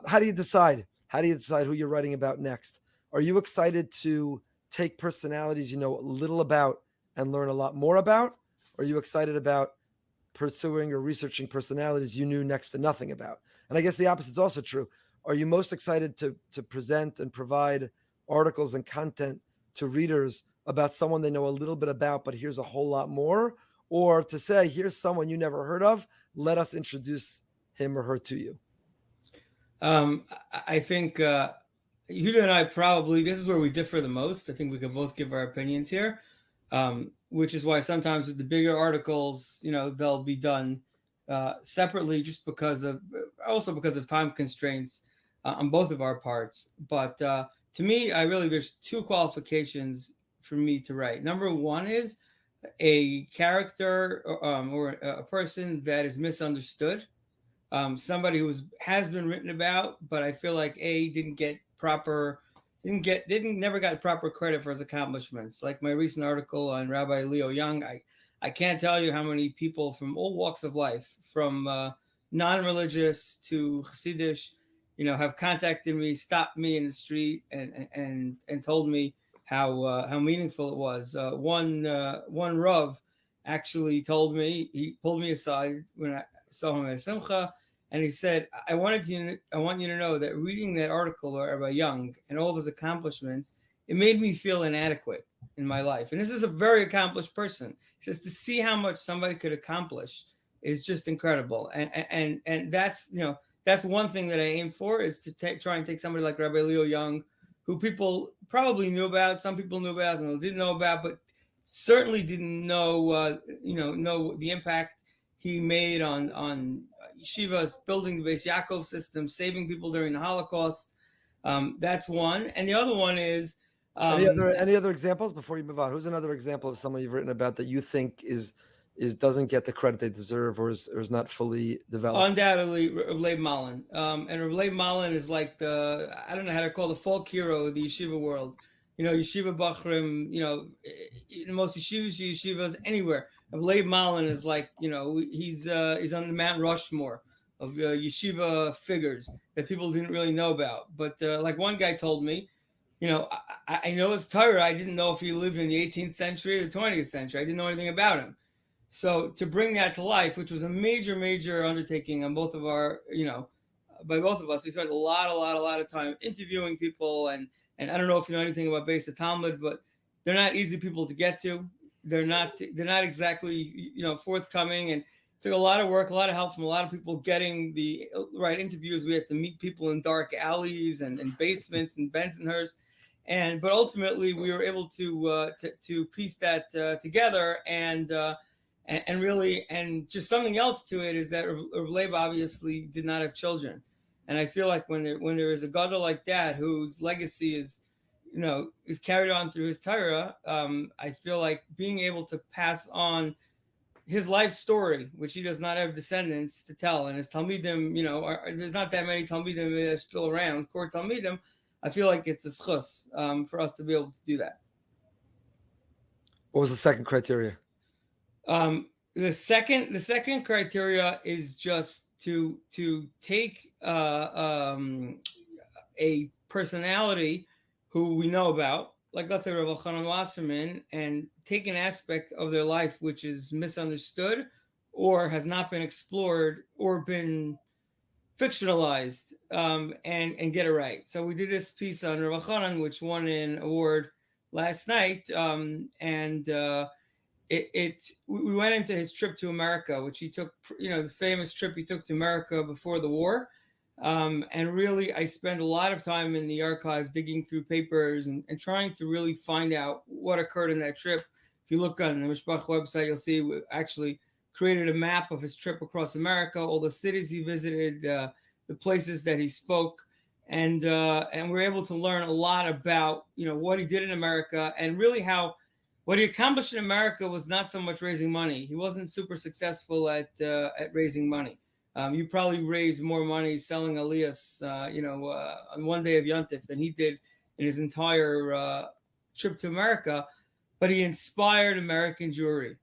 How do you decide? How do you decide who you're writing about next? Are you excited to take personalities you know a little about and learn a lot more about? Or are you excited about pursuing or researching personalities you knew next to nothing about? And I guess the opposite is also true. Are you most excited to present and provide articles and content to readers about someone they know a little bit about, but here's a whole lot more? Or to say, here's someone you never heard of, let us introduce him or her to you? I think Yehuda and I probably, this is where we differ the most. I think we can both give our opinions here, which is why sometimes with the bigger articles, they'll be done separately just because of time constraints on both of our parts. But to me, there's two qualifications for me to write. Number one is a character or a person that is misunderstood. Somebody who has been written about, but I feel like never got proper credit for his accomplishments. Like my recent article on Rabbi Leo Young, I can't tell you how many people from all walks of life, from non-religious to Hasidish, have contacted me, stopped me in the street, and told me how meaningful it was. One Rav actually told me, he pulled me aside when I saw him at a simcha, and he said, I want you to know that reading that article about Young and all of his accomplishments, it made me feel inadequate in my life. And this is a very accomplished person. He says, to see how much somebody could accomplish is just incredible. And that's, that's one thing that I aim for, is to try and take somebody like Rabbi Leo Young, who people probably knew about, some people knew about, some people didn't know about, but certainly didn't know, know the impact he made on yeshivos, building the Beis Yaakov system, saving people during the Holocaust. That's one. And the other one is... Any other examples before you move on? Who's another example of someone you've written about that you think doesn't get the credit they deserve, or is not fully developed? Undoubtedly, Rabbi Malin. And Rabbi Malin is like I don't know how to call the folk hero of the yeshiva world. Yeshiva Bachrim, in most yeshivas anywhere. Rabbi Malin is like, he's on the Mount Rushmore of yeshiva figures that people didn't really know about. But like one guy told me, I know his Torah. I didn't know if he lived in the 18th century or the 20th century. I didn't know anything about him. So to bring that to life, which was a major, major undertaking on both of our, by both of us, we spent a lot of time interviewing people. And I don't know if you know anything about Beis Talmud, but they're not easy people to get to. They're not exactly, forthcoming. And it took a lot of work, a lot of help from a lot of people getting the right interviews. We had to meet people in dark alleys and basements in Bensonhurst. But ultimately we were able to piece that together. And and really, and just something else to it is that Rav Leib obviously did not have children. And I feel like when there is a gadol like that, whose legacy is, is carried on through his Torah, I feel like being able to pass on his life story, which he does not have descendants to tell, and his Talmidim, there's not that many Talmidim that are still around, core Talmidim. I feel like it's a schus for us to be able to do that. What was the second criteria? The second criteria is just to take a personality who we know about, like let's say Rav Elchanan Wasserman, and take an aspect of their life which is misunderstood or has not been explored or been fictionalized, and get it right. So we did this piece on Rav Elchanan, which won an award last night, and we went into his trip to America, which he took, the famous trip he took to America before the war. And really, I spent a lot of time in the archives digging through papers and trying to really find out what occurred in that trip. If you look on the Mishpach website, you'll see we actually created a map of his trip across America, all the cities he visited, the places that he spoke. And we're able to learn a lot about, what he did in America, and really how what he accomplished in America was not so much raising money. He wasn't super successful at raising money. You probably raised more money selling aliyahs, on one day of Yontif than he did in his entire trip to America. But he inspired American Jewry.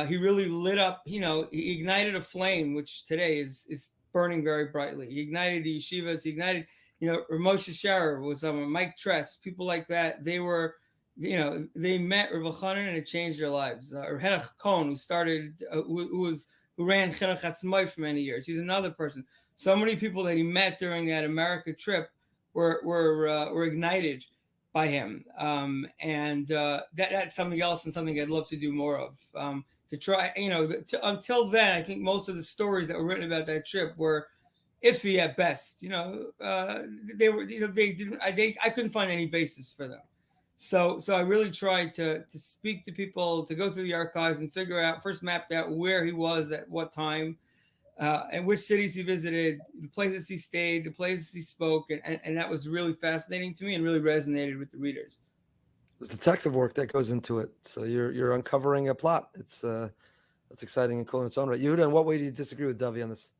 He really lit up, he ignited a flame, which today is burning very brightly. He ignited the yeshivos. He ignited, Moshe Sharer was Mike Tress, people like that. They were, they met Rav Elchanan and it changed their lives. Henach Cohn, who started, who ran Chinuch Atzmai for many years. He's another person. So many people that he met during that America trip were ignited by him. And that's something else and something I'd love to do more of. To try, until then, I think most of the stories that were written about that trip were iffy at best. They were, I couldn't find any basis for them. So I really tried to speak to people, to go through the archives and figure out, first mapped out where he was at what time, and which cities he visited, the places he stayed, the places he spoke, and that was really fascinating to me and really resonated with the readers. There's detective work that goes into it, so you're uncovering a plot. It's that's exciting and cool in its own right. Yehuda, in what way do you disagree with Dovi on this?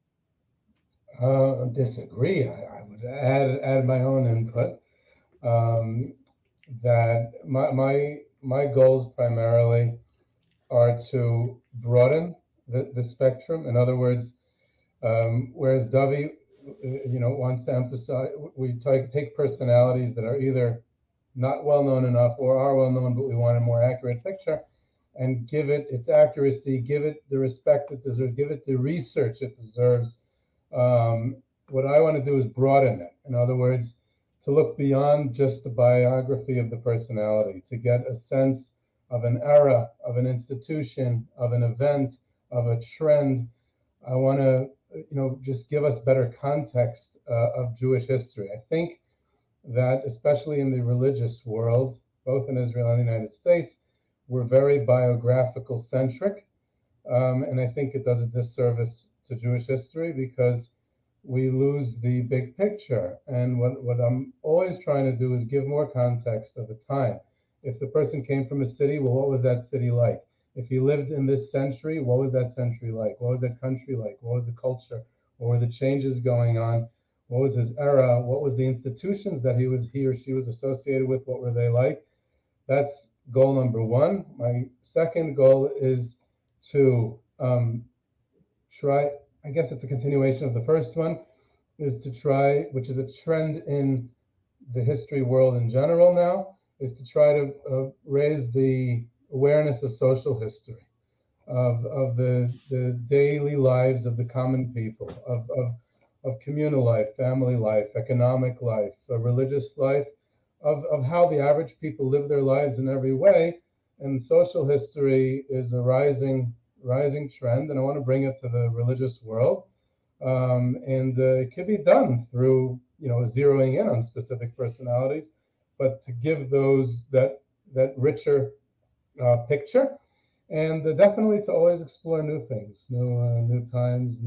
Disagree. I would add my own input. That my goals primarily are to broaden the spectrum. In other words, whereas Dovi, wants to emphasize, we take personalities that are either not well known enough or are well known, but we want a more accurate picture, and give it its accuracy, give it the respect it deserves, give it the research it deserves. What I want to do is broaden it. In other words, to look beyond just the biography of the personality, to get a sense of an era, of an institution, of an event, of a trend. I want to, just give us better context of Jewish history. I think that especially in the religious world, both in Israel and the United States, we're very biographical centric. And I think it does a disservice to Jewish history because we lose the big picture. And what I'm always trying to do is give more context of the time. If the person came from a city, well, what was that city like? If he lived in this century, what was that century like? What was that country like? What was the culture? What were the changes going on? What was his era? What was the institutions that he or she was associated with? What were they like? That's goal number one. My second goal is to try, I guess it's a continuation of the first one, is to try, which is a trend in the history world in general now, is to try to raise the awareness of social history, of the daily lives of the common people, of communal life, family life, economic life, religious life, of how the average people live their lives in every way. And social history is a rising trend, and I want to bring it to the religious world. And it could be done through, zeroing in on specific personalities, but to give those that richer picture. and definitely to always explore new things, new times,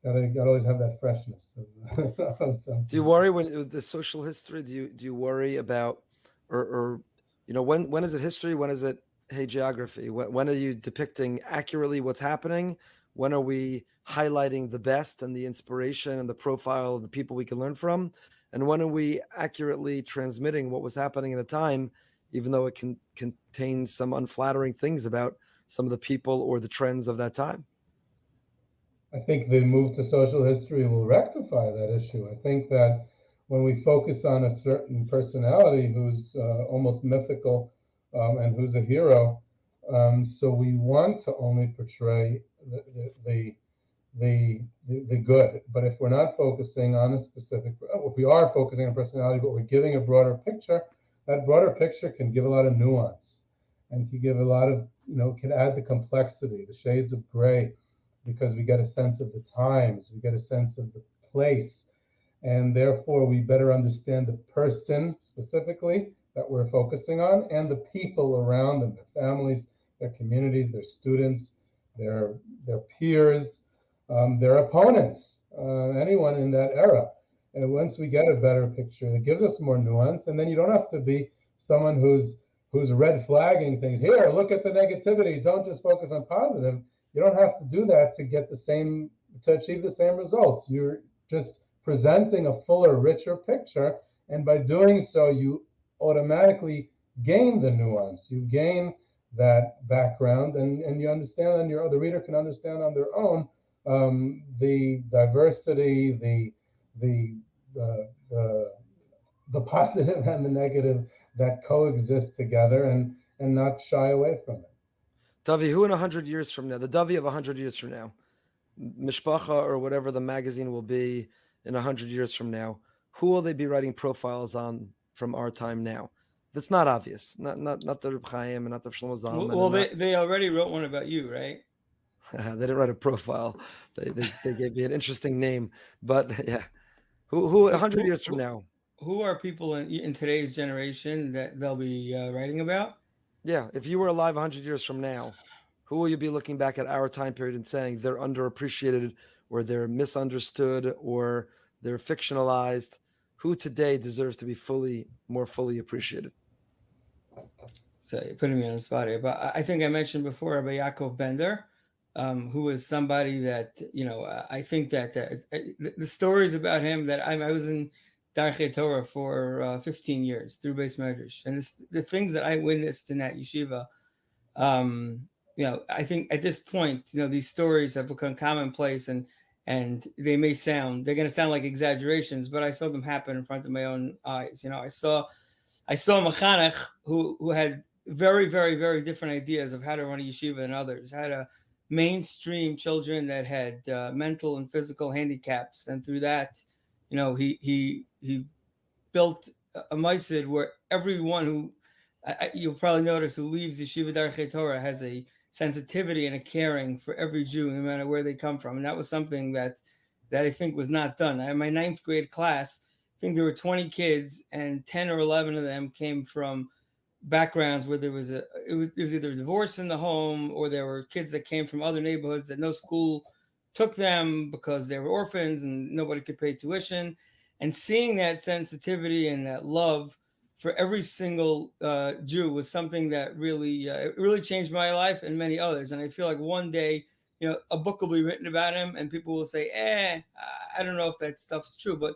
gotta always have that freshness of something. Do you worry when the social history? Do you worry about, or when is it history? When is it hagiography? When are you depicting accurately what's happening? When are we highlighting the best and the inspiration and the profile of the people we can learn from? And when are we accurately transmitting what was happening at a time, even though it contains some unflattering things about some of the people or the trends of that time? I think the move to social history will rectify that issue. I think that when we focus on a certain personality who's almost mythical and who's a hero, so we want to only portray the good. But if we're not focusing on a specific, if we are focusing on personality, but we're giving a broader picture, that broader picture can give a lot of nuance and can give a lot of, can add the complexity, the shades of gray, because we get a sense of the times, we get a sense of the place, and therefore we better understand the person specifically that we're focusing on and the people around them, their families, their communities, their students, their peers, their opponents, anyone in that era. And once we get a better picture, it gives us more nuance, and then you don't have to be someone who's red flagging things. Here, look at the negativity. Don't just focus on positive. You don't have to do that to achieve the same results. You're just presenting a fuller, richer picture, and by doing so, you automatically gain the nuance. You gain that background, and you understand, and the reader can understand on their own the diversity, the positive and the negative that coexist together, and not shy away from it. Dovi, who in 100 years from now, the Dovi of 100 years from now, Mishpacha or whatever the magazine will be in 100 years from now, who will they be writing profiles on from our time now? That's not obvious. Not the Reb Chaim and not the Shlomo Zalman. Well, they already wrote one about you, right? They didn't write a profile. They gave me an interesting name, but yeah. Who 100 years from now? Who are people in today's generation that they'll be writing about? Yeah, if you were alive 100 years from now, who will you be looking back at our time period and saying they're underappreciated or they're misunderstood or they're fictionalized? Who today deserves to be more fully appreciated? So you're putting me on the spot here, but I think I mentioned before about Yaakov Bender, who is somebody that, I think that the stories about him that I was in Darchei Torah for 15 years through Beis Medrash, and the things that I witnessed in that yeshiva, I think at this point, these stories have become commonplace, and they're going to sound like exaggerations, but I saw them happen in front of my own eyes. I saw a Mechanech who had very, very, very different ideas of how to run a yeshiva than others, how to mainstream children that had mental and physical handicaps, and through that, he built a ma'asid where everyone who you'll probably notice who leaves Yeshiva Darchei Torah has a sensitivity and a caring for every Jew, no matter where they come from. And that was something that I think was not done. In my 9th grade class, I think there were 20 kids, and 10 or 11 of them came from backgrounds where there was either divorce in the home, or there were kids that came from other neighborhoods that no school took them because they were orphans and nobody could pay tuition. And seeing that sensitivity and that love for every single Jew was something that really changed my life and many others. And I feel like one day, a book will be written about him, and people will say, I don't know if that stuff is true, but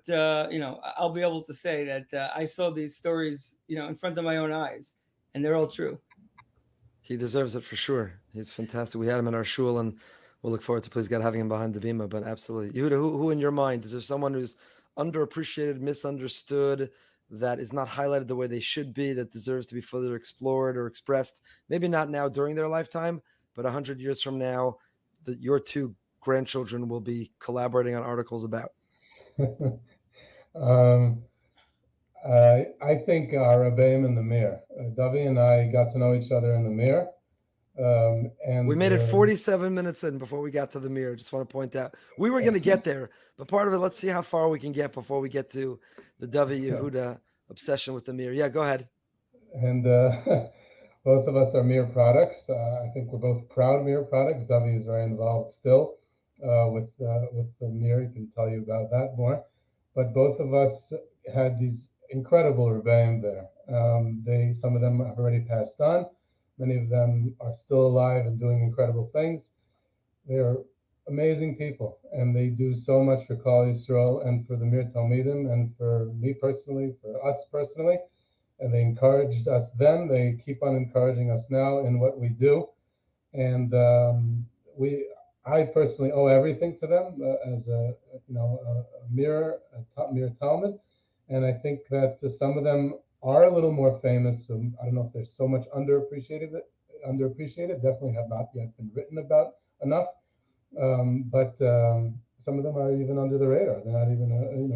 I'll be able to say that I saw these stories, in front of my own eyes, and they're all true. He deserves it for sure. He's fantastic. We had him in our shul, and we'll look forward to, please God, having him behind the Bima. But absolutely, Yehuda, who in your mind, is there someone who's underappreciated, misunderstood, that is not highlighted the way they should be, that deserves to be further explored or expressed? Maybe not now during their lifetime, but 100 years from now, that your two grandchildren will be collaborating on articles about. I think our Rabbeim in the Mir. Dovi and I got to know each other in the Mir. And we made it 47 minutes in before we got to the Mir. Just want to point out, we were going to get there, but part of it, let's see how far we can get before we get to the Dovi Yehuda obsession with the Mir. Yeah, go ahead. And Both of us are mere products. I think we're both proud mere products. Dovi is very involved still with the mir. He can tell you about that more. But both of us had these incredible rebbeim there. Some of them have already passed on. Many of them are still alive and doing incredible things. They're amazing people, and they do so much for Klal Yisrael and for the Mir Talmidim and for me personally, for us personally. And they encouraged us then. They keep on encouraging us now in what we do. And I personally owe everything to them as a Mir Talmud. And I think that some of them are a little more famous. I don't know if they're so much underappreciated. Definitely have not yet been written about enough. But some of them are even under the radar. They're not even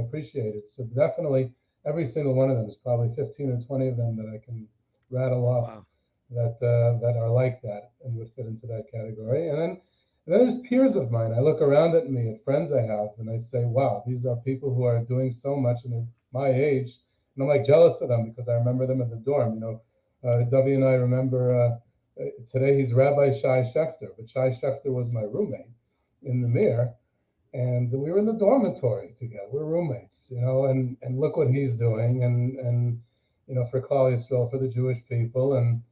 appreciated. So definitely, every single one of them is probably 15 or 20 of them that I can rattle off. Wow. that are like that and would fit into that category. And then there's peers of mine. I look around at me, at friends I have, and I say, wow, these are people who are doing so much and they're my age. And I'm like jealous of them because I remember them in the dorm. Dovi and I remember today he's Rabbi Shai Schechter, but Shai Schechter was my roommate in the Mir. And we were in the dormitory together. We're roommates, and look what he's doing, and for Klal Yisrael, for the Jewish people, and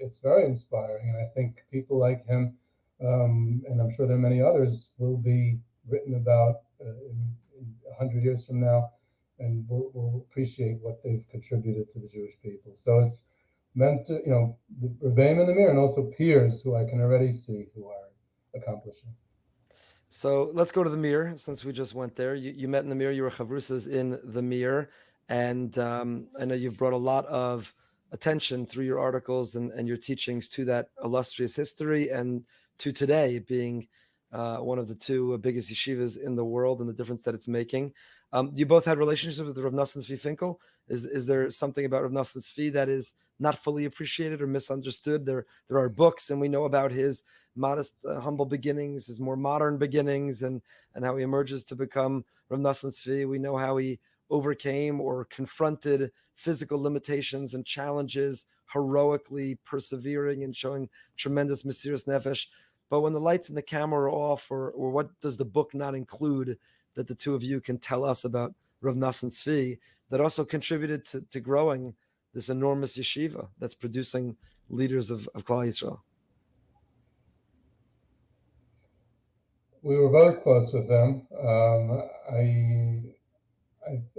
it's very inspiring. And I think people like him, and I'm sure there are many others, will be written about in 100 years from now, and will appreciate what they've contributed to the Jewish people. So it's meant to, the Rebbeim in the Mir, and also peers who I can already see who are accomplishing. So let's go to the Mir, since we just went there. You met in the Mir, you were chavrusas in the Mir, and I know you've brought a lot of attention through your articles and your teachings to that illustrious history and to today being one of the two biggest yeshivas in the world and the difference that it's making. You both had relationships with Rav Nosson Tzvi Finkel. Is there something about Rav Nosson Tzvi that is not fully appreciated or misunderstood? There are books, and we know about his modest, humble beginnings, his more modern beginnings, and how he emerges to become Rav Nosson Tzvi. We know how he overcame or confronted physical limitations and challenges, heroically persevering and showing tremendous mesiras nefesh. But when the lights and the camera are off, or what does the book not include that the two of you can tell us about Rav Nosson Tzvi that also contributed to growing this enormous yeshiva that's producing leaders of Klal Yisrael? We were both close with them.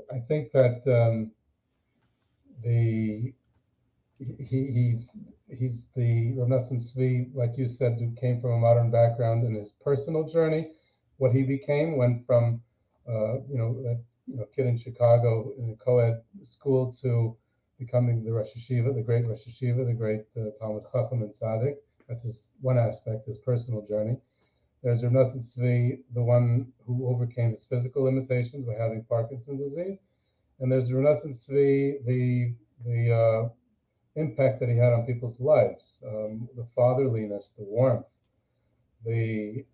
I think that he's the Rav Nosson Tzvi, like you said, who came from a modern background. In his personal journey, what he became went from that kid in Chicago in a co-ed school to becoming the Rosh Yeshiva, the great Rosh Yeshiva, the great Talmud Chacham and Tzaddik. That's his one aspect, his personal journey. There's Rav Nosson Tzvi, the one who overcame his physical limitations by having Parkinson's disease. And there's Rav Nosson Tzvi, the impact that he had on people's lives, the fatherliness, the warmth, the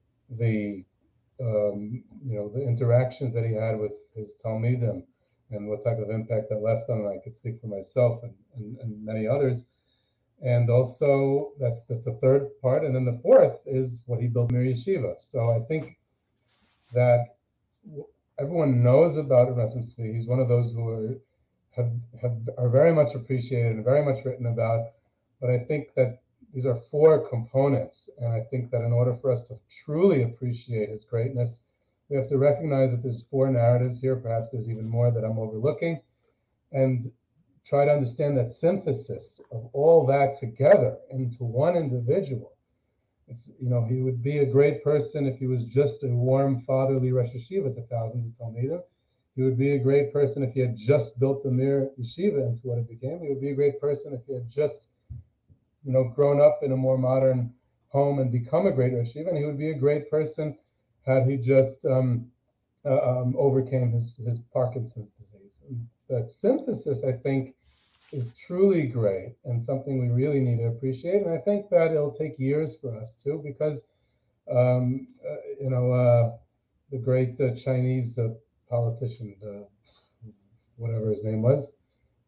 interactions that he had with his Talmidim, and what type of impact that left on him. I could speak for myself and many others. And also, that's the third part. And then the fourth is what he built Mir Yeshiva. So I think that everyone knows about Rav Nosson Tzvi. He's one of those who are very much appreciated and very much written about. But I think that these are four components. And I think that in order for us to truly appreciate his greatness, we have to recognize that there's four narratives here. Perhaps there's even more that I'm overlooking. And try to understand that synthesis of all that together into one individual. He would be a great person if he was just a warm, fatherly Rosh Yeshiva to thousands of Talmidim. He would be a great person if he had just built the Mir Yeshiva into what it became. He would be a great person if he had just, grown up in a more modern home and become a great Rosh Yeshiva. And he would be a great person had he just overcame his Parkinson's disease. And that synthesis, I think, is truly great and something we really need to appreciate. And I think that it'll take years for us too, because the great Chinese politician, whatever his name was,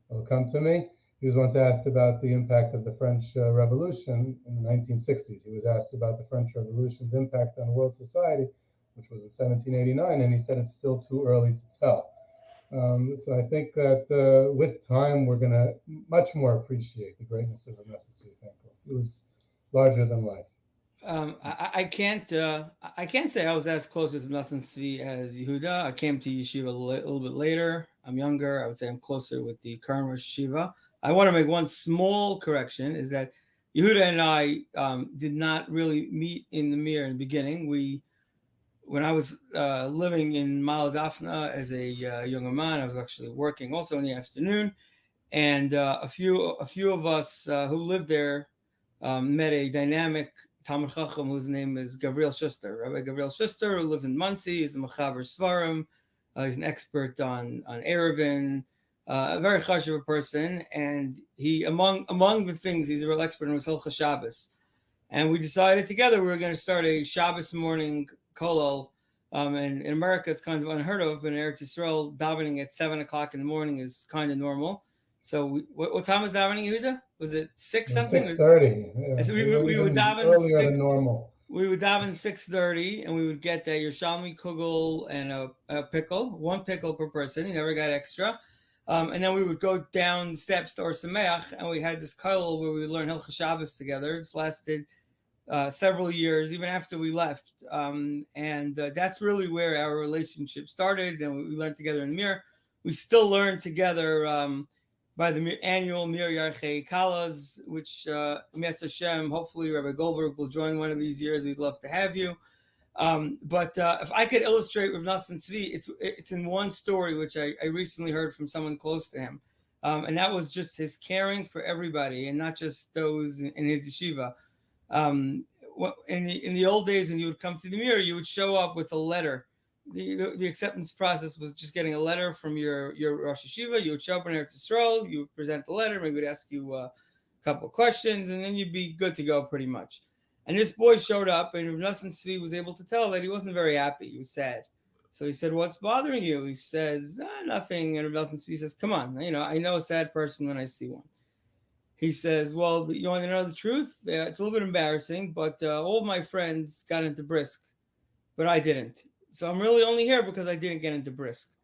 will come to me. He was once asked about the impact of the French Revolution in the 1960s. He was asked about the French Revolution's impact on world society, which was in 1789, and he said it's still too early to tell. So I think that with time, we're going to much more appreciate the greatness of Rav Nosson Tzvi Finkel. It was larger than life. I can't say I was as close with Nosson Tzvi as Yehuda. I came to yeshiva a little bit later. I'm younger. I would say I'm closer with the current Rosh Yeshiva. I want to make one small correction: is that Yehuda and I did not really meet in the Mir in the beginning. When I was living in Maladafna as a younger man, I was actually working also in the afternoon, and a few of us who lived there met a dynamic Talmud Chacham whose name is Gabriel Schuster. Rabbi Gabriel Schuster, who lives in Monsey, is a Mechaber Svarim. He's an expert on Erevin, a very chashuv person, and he among the things he's a real expert in was Hilchos Shabbos. And we decided together we were going to start a Shabbos morning kollel. And in America, it's kind of unheard of. In Eretz Yisrael, davening at 7 o'clock in the morning is kind of normal. So what time was davening, Yehuda? Was it 6 something? 6:30. Yeah. So we would daven earlier than normal. We would daven 6:30, and we would get a Yerushalmi kugel and a pickle, one pickle per person. You never got extra. And then we would go down steps to Or Sameach, and we had this kollel where we would learn Hilchos Shabbos together. It's lasted several years, even after we left. And that's really where our relationship started. And we learned together in the Mir. We still learn together by the annual Mir Yarchei Kalas, which Mi'etz Hashem, hopefully Rabbi Goldberg will join one of these years. We'd love to have you. But if I could illustrate with Nosson Tzvi, it's in one story, which I recently heard from someone close to him. And that was just his caring for everybody and not just those in his yeshiva. In the old days, when you would come to the Mir, you would show up with a letter. The acceptance process was just getting a letter from your Rosh Yeshiva. You would show up in Eretz Yisrael, you would present the letter, maybe would ask you a couple of questions, and then you'd be good to go pretty much. And this boy showed up, and Nosson Tzvi was able to tell that he wasn't very happy. He was sad. So he said, "What's bothering you?" He says, "Nothing." And Nosson Tzvi says, "Come on, I know a sad person when I see one." He says, "Well, you want to know the truth? It's a little bit embarrassing, but all of my friends got into brisk, but I didn't. So I'm really only here because I didn't get into brisk."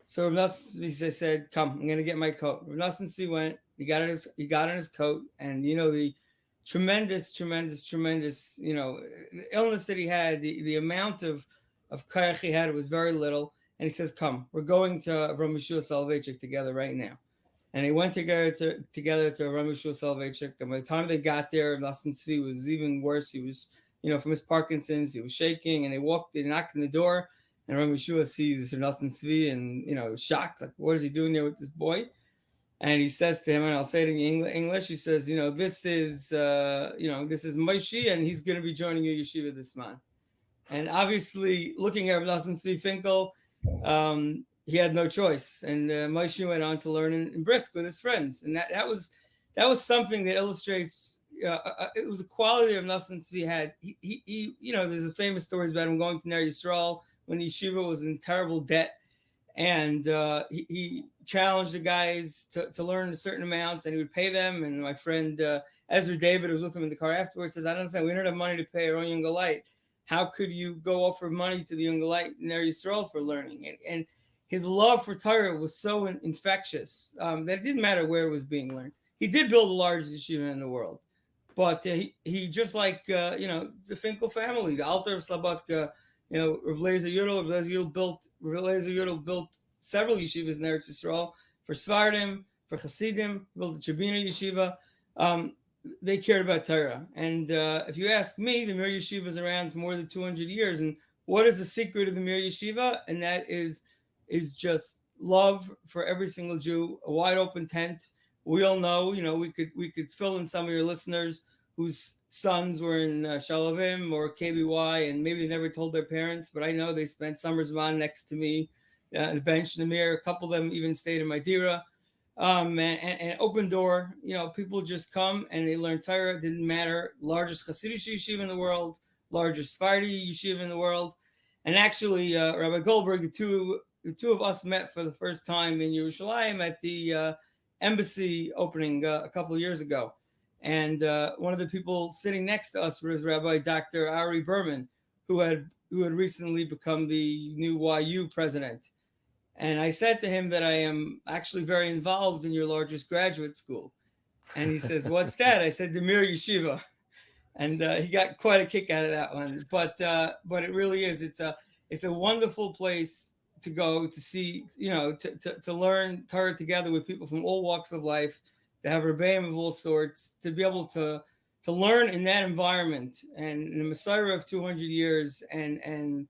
So Nosson Tzvi said, "Come, I'm going to get my coat." Nosson Tzvi went. He got in his coat, and the tremendous, illness that he had, the amount of kayach he had was very little. And he says, "Come, we're going to Rav Yeshua Soloveitchik together right now." And they went together to Rav Yeshua Soloveitchik. And by the time they got there, Nosson Tzvi was even worse. He was, from his Parkinson's, he was shaking. And they knocked on the door, and Rav Yeshua sees Nosson Tzvi and, shocked, like, what is he doing there with this boy? And he says to him, and I'll say it in English, he says, this is Moshe, and he's going to be joining your yeshiva this month. And obviously, looking at Nosson Tzvi Finkel, he had no choice. And Moshe went on to learn in brisk with his friends. And that was something that illustrates, it was a quality of Nosson Tzvi had. He there's a famous story about him going to Ner Yisrael when the yeshiva was in terrible debt. And he challenged the guys to learn certain amounts, and he would pay them. And my friend Ezra David, who was with him in the car afterwards, says, "I don't understand. We don't have money to pay our own young light. How could you go offer money to the young light in Eretz Yisrael for learning?" And his love for Torah was so infectious that it didn't matter where it was being learned. He did build the largest yeshiva in the world, but he just like the Finkel family, the Alter of Slobodka. Rav Lezer Yudel built several yeshivas in Eretz Yisrael for Svardim, for Hasidim, built the Chabina yeshiva. They cared about Torah. And if you ask me, the Mir Yeshiva is around for more than 200 years. And what is the secret of the Mir Yeshiva? And that is just love for every single Jew, a wide open tent. We all know, we could fill in some of your listeners whose sons were in Shalavim or KBY, and maybe they never told their parents, but I know they spent summers on next to me on the bench in the Mir. A couple of them even stayed in my dira. And open door, people just come and they learn Torah. It didn't matter. Largest Hasidic yeshiva in the world, largest Sephardi yeshiva in the world. And actually, Rabbi Goldberg, the two of us met for the first time in Yerushalayim at the embassy opening a couple of years ago. And one of the people sitting next to us was Rabbi Dr. Ari Berman, who had recently become the new YU president. And I said to him that I am actually very involved in your largest graduate school. And he says, "What's that?" I said, "The Mir Yeshiva." And he got quite a kick out of that one. But it really is. It's a wonderful place to go to see, to learn Torah together with people from all walks of life, to have Rabbeim of all sorts, to be able to learn in that environment, and in the Messiah of 200 years, and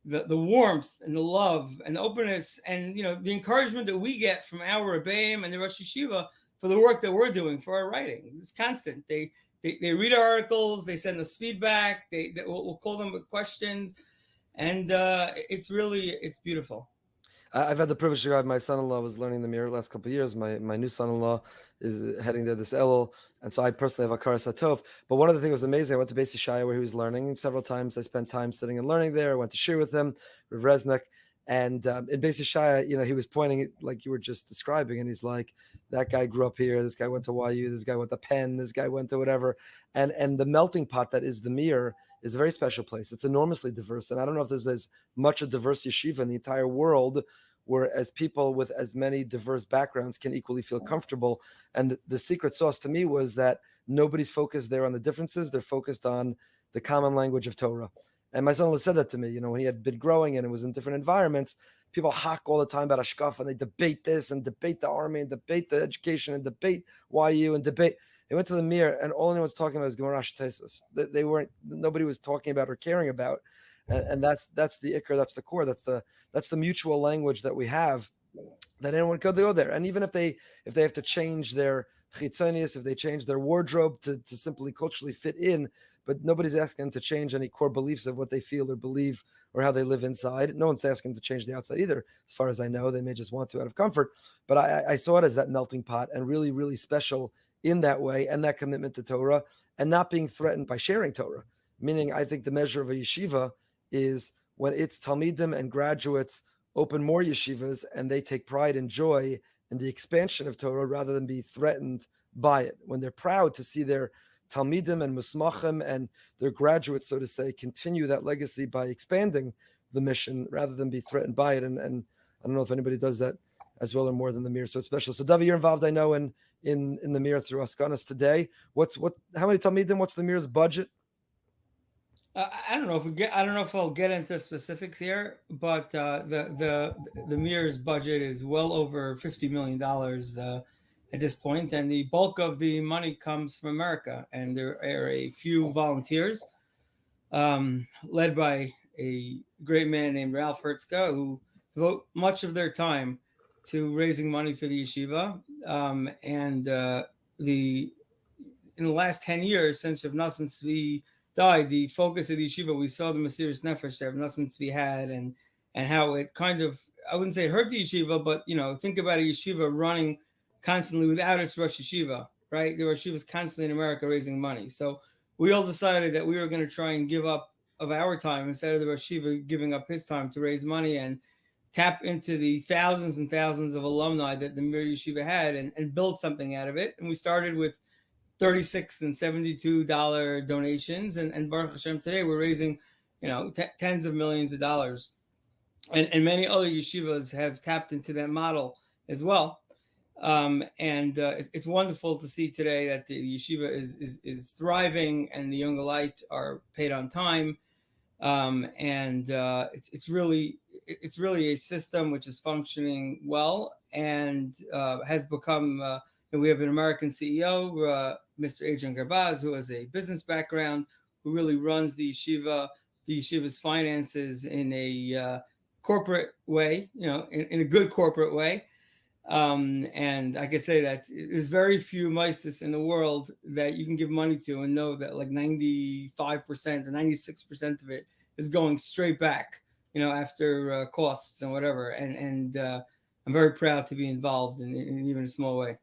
the warmth and the love and the openness, and the encouragement that we get from our Rabbeim and the Rosh Yeshiva for the work that we're doing for our writing. It's constant. They read our articles, they send us feedback, we'll call them with questions, and it's beautiful. I've had the privilege to have my son-in-law was learning the mirror the last couple of years. My new son-in-law is heading to this Elul, and so I personally have a Akara Satov. But one of the things that was amazing, I went to Beis Yeshaya where he was learning several times. I spent time sitting and learning there. I went to shir with him, with Resnick, and in Beis Yeshaya, he was pointing like you were just describing, and he's like, that guy grew up here, this guy went to YU, this guy went to Penn, this guy went to whatever, and the melting pot that is the mirror is a very special place. It's enormously diverse, and I don't know if there's as much a diverse yeshiva in the entire world where as people with as many diverse backgrounds can equally feel comfortable. And the secret sauce to me was that nobody's focused there on the differences. They're focused on the common language of Torah. And my son said that to me, when he had been growing and it was in different environments, people hawk all the time about Ashkaf, and they debate this and debate the army and debate the education and debate YU and debate. They went to the mirror and all anyone was talking about is Gemara Tesis. Nobody was talking about or caring about. And that's the ikr, that's the core, that's the mutual language that we have, that anyone could go there. And even if they have to change their chitzonius, if they change their wardrobe to simply culturally fit in, but nobody's asking them to change any core beliefs of what they feel or believe or how they live inside. No one's asking them to change the outside either, as far as I know. They may just want to out of comfort. But I saw it as that melting pot, and really, really special in that way, and that commitment to Torah, and not being threatened by sharing Torah. Meaning, I think the measure of a yeshiva is when its talmidim and graduates open more yeshivas and they take pride and joy in the expansion of Torah rather than be threatened by it. When they're proud to see their talmidim and musmachim and their graduates, so to say, continue that legacy by expanding the mission rather than be threatened by it. And I don't know if anybody does that as well or more than the Mir. So it's special. So Dovi, you're involved, I know, in the Mir through Askanas today. How many talmidim? What's the Mir's budget? I don't know if I'll get into specifics here, but the Mir's budget is well over $50 million at this point, and the bulk of the money comes from America. And there are a few volunteers, led by a great man named Ralph Hertzka, who devote much of their time to raising money for the yeshiva. In the last 10 years since Rav Nosson Tzvi died, the focus of the yeshiva, we saw the Mesiras Nefesh that Rav Nosson Tzvi had, and how it kind of, I wouldn't say it hurt the yeshiva, but think about a yeshiva running constantly without its Rosh Yeshiva, right? The Rosh Yeshiva is constantly in America raising money. So we all decided that we were going to try and give up of our time instead of the Rosh Yeshiva giving up his time to raise money and tap into the thousands and thousands of alumni that the Mir Yeshiva had and build something out of it. And we started with $36 and $72 donations, and Baruch Hashem, today we're raising, tens of millions of dollars, and many other yeshivas have tapped into that model as well. It's wonderful to see today that the yeshiva is thriving, and the young elite are paid on time, it's really a system which is functioning well and has become. We have an American CEO, Mr. Adrian Garbaz, who has a business background, who really runs the yeshiva's finances in a corporate way, in a good corporate way. And I could say that there's very few maistas in the world that you can give money to and know that like 95% or 96% of it is going straight back, after costs and whatever. And I'm very proud to be involved in even a small way.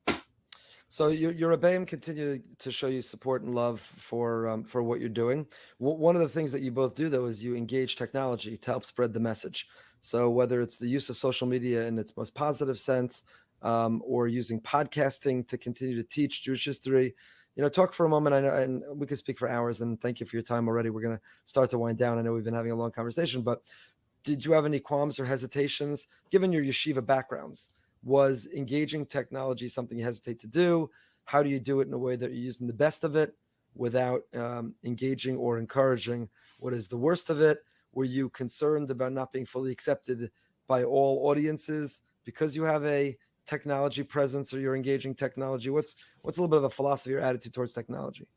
So your Rebbeim continue to show you support and love for what you're doing. One of the things that you both do, though, is you engage technology to help spread the message. So whether it's the use of social media in its most positive sense, or using podcasting to continue to teach Jewish history. Talk for a moment. I know, and we could speak for hours, and thank you for your time already. We're going to start to wind down. I know we've been having a long conversation, but did you have any qualms or hesitations, given your yeshiva backgrounds? Was engaging technology something you hesitate to do? How do you do it in a way that you're using the best of it without engaging or encouraging what is the worst of it? Were you concerned about not being fully accepted by all audiences because you have a technology presence or you're engaging technology? What's a little bit of a philosophy or attitude towards technology?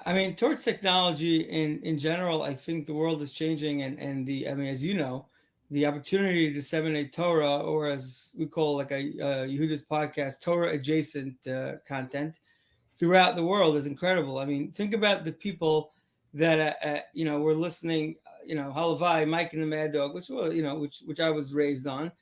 I mean, towards technology in general, I think the world is changing, and as you know, the opportunity to disseminate Torah, or as we call like Yehuda's podcast, Torah adjacent content throughout the world is incredible. I mean, think about the people that were listening. Halavai, Mike and the Mad Dog, which I was raised on,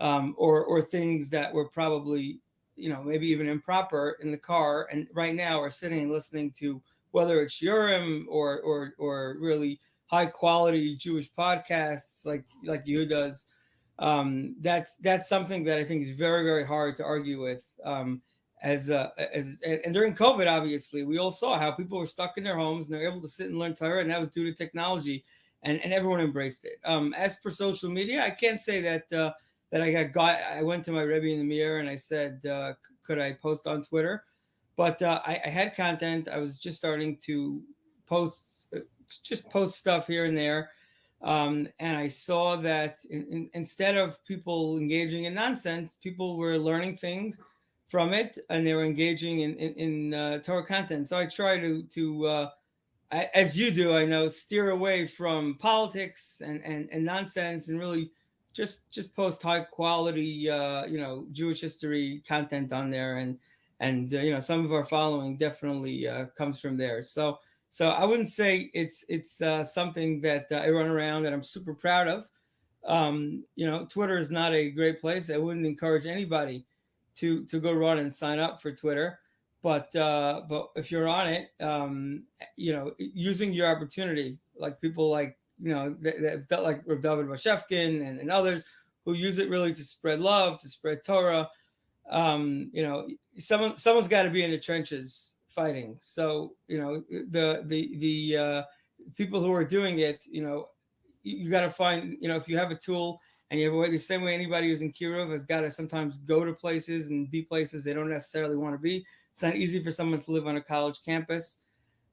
or things that were probably maybe even improper in the car, and right now are sitting and listening to, whether it's Urim or really high quality Jewish podcasts like you does. That's something that I think is very, very hard to argue with. And during COVID, obviously, we all saw how people were stuck in their homes and they're able to sit and learn Torah, and that was due to technology, and everyone embraced it. As for social media, I can't say that I went to my Rabbi in the mirror and I said, could I post on Twitter? But I had content. I was just starting to post stuff here and there. And I saw that instead of people engaging in nonsense, people were learning things from it, and they were engaging in Torah content. So I try to as you do, I know, steer away from politics and nonsense, and really just post high quality, Jewish history content on there. And some of our following definitely comes from there. So I wouldn't say it's something that I run around that I'm super proud of. Twitter is not a great place. I wouldn't encourage anybody to go run and sign up for Twitter. But if you're on it, using your opportunity, like people like like Rav David Bashevkin and others who use it really to spread love, to spread Torah. Someone's got to be in the trenches fighting. So the people who are doing it, you got to find, if you have a tool and you have a way, the same way anybody who's in Kiruv has got to sometimes go to places and be places they don't necessarily want to be. It's not easy for someone to live on a college campus.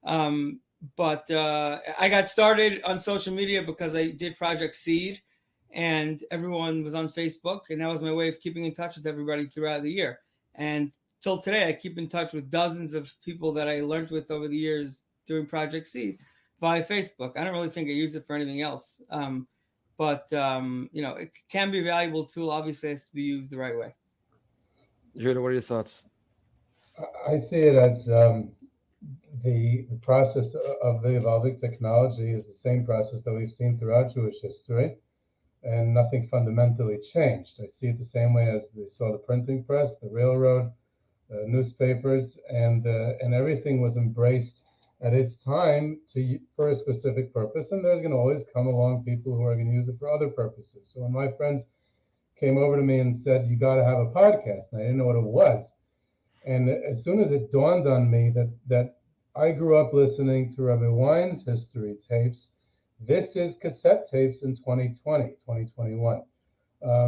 But I got started on social media because I did Project Seed, and everyone was on Facebook, and that was my way of keeping in touch with everybody throughout the year. And till today, I keep in touch with dozens of people that I learned with over the years doing Project Seed via Facebook. I don't really think I use it for anything else. But it can be a valuable tool. Obviously, it has to be used the right way. Yehuda, what are your thoughts? I see it as the process of the evolving technology is the same process that we've seen throughout Jewish history, and nothing fundamentally changed. I see it the same way as they saw the printing press, the railroad, newspapers, and everything was embraced at its time for a specific purpose, and there's going to always come along people who are going to use it for other purposes. So when my friends came over to me and said, you got to have a podcast, and I didn't know what it was. And as soon as it dawned on me that I grew up listening to Rabbi Wine's history tapes, this is cassette tapes in 2020, 2021.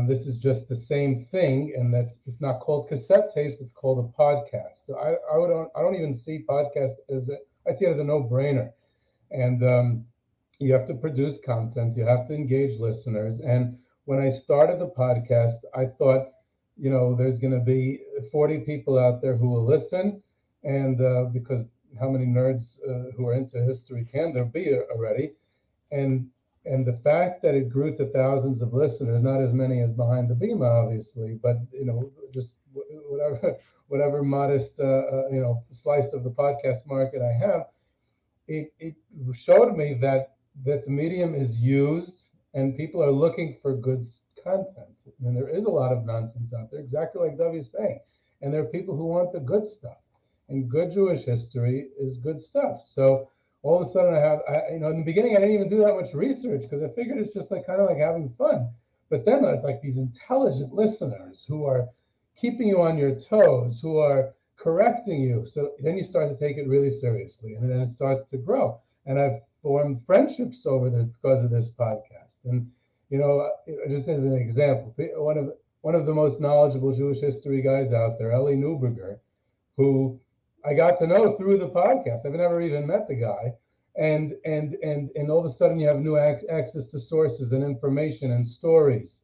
This is just the same thing, and it's not called cassette tapes, it's called a podcast. So I don't even see podcast I see it as a no-brainer. And you have to produce content, you have to engage listeners. And when I started the podcast, I thought, there's going to be 40 people out there who will listen, and because how many nerds who are into history can there be already? And the fact that it grew to thousands of listeners, not as many as behind the Bima, obviously, but just whatever modest slice of the podcast market I have, it showed me that the medium is used and people are looking for good content. And there is a lot of nonsense out there, exactly like Dovi is saying. And there are people who want the good stuff. And good Jewish history is good stuff. So all of a sudden in the beginning, I didn't even do that much research because I figured it's just kind of like having fun. But then it's like these intelligent listeners who are keeping you on your toes, who are correcting you. So then you start to take it really seriously, and then it starts to grow. And I've formed friendships over this because of this podcast. And just as an example, one of the most knowledgeable Jewish history guys out there, Eli Neuberger, who I got to know through the podcast. I've never even met the guy. And all of a sudden you have new access to sources and information and stories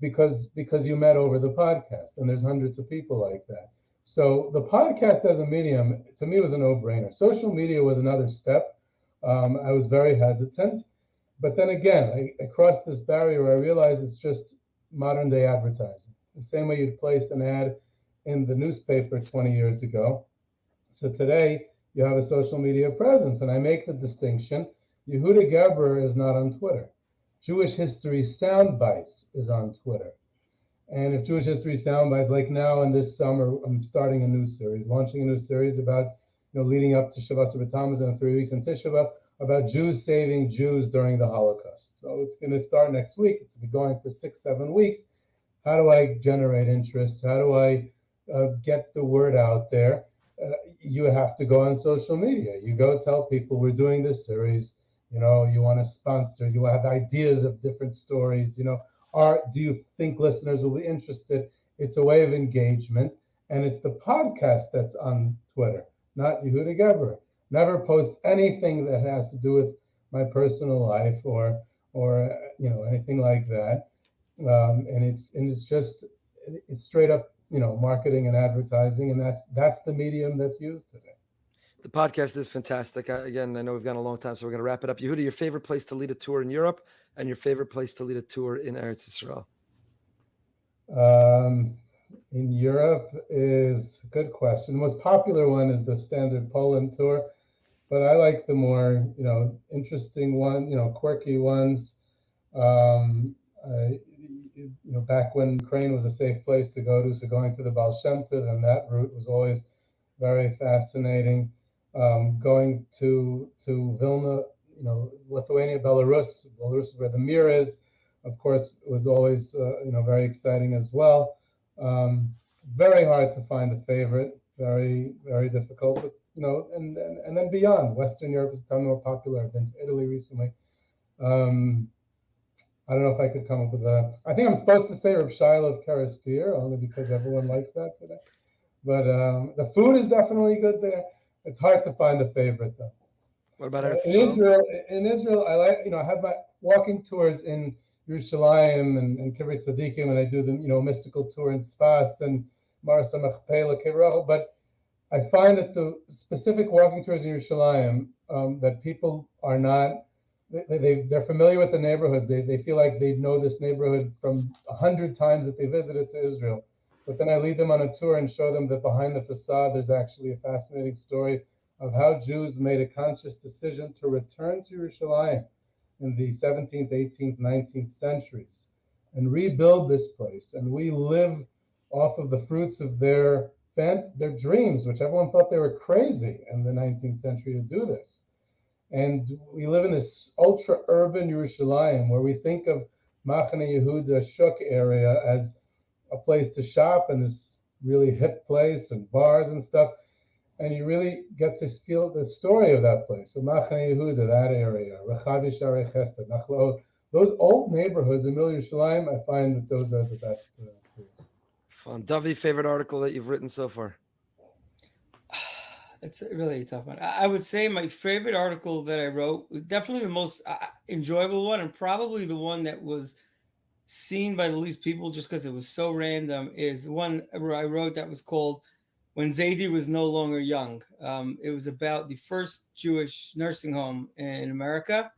because you met over the podcast. And there's hundreds of people like that. So the podcast as a medium, to me, was a no-brainer. Social media was another step. I was very hesitant. But then again, I crossed this barrier where I realized it's just modern day advertising. The same way you'd place an ad in the newspaper 20 years ago. So today you have a social media presence, and I make the distinction. Yehuda Geberer is not on Twitter. Jewish History Soundbites is on Twitter. And if Jewish History Soundbites, like now in this summer, I'm starting a new series, launching a new series about, leading up to Shabbat B'Tammuz and 3 weeks in Tisha B'Av, about Jews saving Jews during the Holocaust. So it's going to start next week. It's been going for 6-7 weeks. How do I generate interest? How do I get the word out there? You have to go on social media. You go tell people we're doing this series. You want to sponsor. You have ideas of different stories. Do you think listeners will be interested? It's a way of engagement, and it's the podcast that's on Twitter, not Yehuda Geberer. Never post anything that has to do with my personal life or anything like that. And it's straight up marketing and advertising, and that's the medium that's used today. The podcast is fantastic. Again, I know we've gone a long time, so we're going to wrap it up. Yehuda, your favorite place to lead a tour in Europe and your favorite place to lead a tour in Eretz Yisrael? In Europe is a good question. The most popular one is the standard Poland tour, but I like the more, interesting one, quirky ones. Back when Ukraine was a safe place to go to, so going to the Baal Shem Tov and that route was always very fascinating. Going to Vilna, Lithuania, Belarus is where the Mir is, of course, was always, very exciting as well. Very hard to find a favorite, very, very difficult, but, and then beyond. Western Europe has become more popular. I've been to Italy recently. I don't know if I could come up with I think I'm supposed to say Reb Shiloh of Karastir, only because everyone likes that today. But the food is definitely good there. It's hard to find a favorite, though. What about Eretz Israel? In Israel, I like, I have my walking tours in Yerushalayim and Kibbutz Tzadikim, and I do the, mystical tour in Sfas and Marsa Machpelah, Kevrach. But I find that the specific walking tours in Yerushalayim, that people are not, they're familiar with the neighborhoods. They feel like they know this neighborhood from 100 times that they visited to Israel. But then I lead them on a tour and show them that behind the facade, there's actually a fascinating story of how Jews made a conscious decision to return to Yerushalayim in the 17th, 18th, 19th centuries and rebuild this place. And we live off of the fruits of their dreams, which everyone thought they were crazy in the 19th century to do this. And we live in this ultra-urban Yerushalayim where we think of Machane Yehuda, Shuk area as a place to shop and this really hip place and bars and stuff. And you really get to feel the story of that place. So Machane Yehuda, that area, Rechavi Sharei Chesed, Nachlaot, those old neighborhoods in Middle Yerushalayim, I find that those are the best tours. Fun. Dovi, favorite article that you've written so far? It's really a tough one. I would say my favorite article that I wrote was definitely the most enjoyable one, and probably the one that was seen by the least people just because it was so random, is one where I wrote that was called When Zaidi Was No Longer Young. It was about the first Jewish nursing home in America.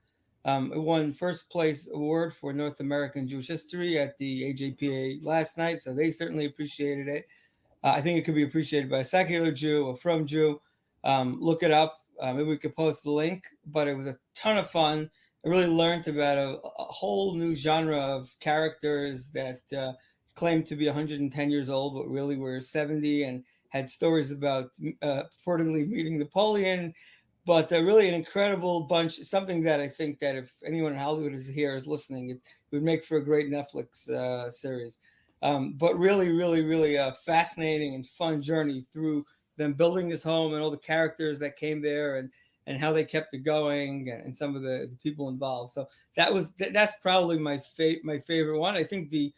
It won first place award for North American Jewish history at the AJPA last night, so they certainly appreciated it. I think it could be appreciated by a secular Jew, a from Jew. Look it up. Maybe we could post the link, but it was a ton of fun. I really learned about a whole new genre of characters that claimed to be 110 years old, but really were 70 and had stories about purportedly meeting Napoleon. But really an incredible bunch, something that I think that if anyone in Hollywood is listening, it would make for a great Netflix series. But really, really, really fascinating and fun journey through them building this home and all the characters that came there and how they kept it going and some of the people involved. So that's probably my favorite one. I think the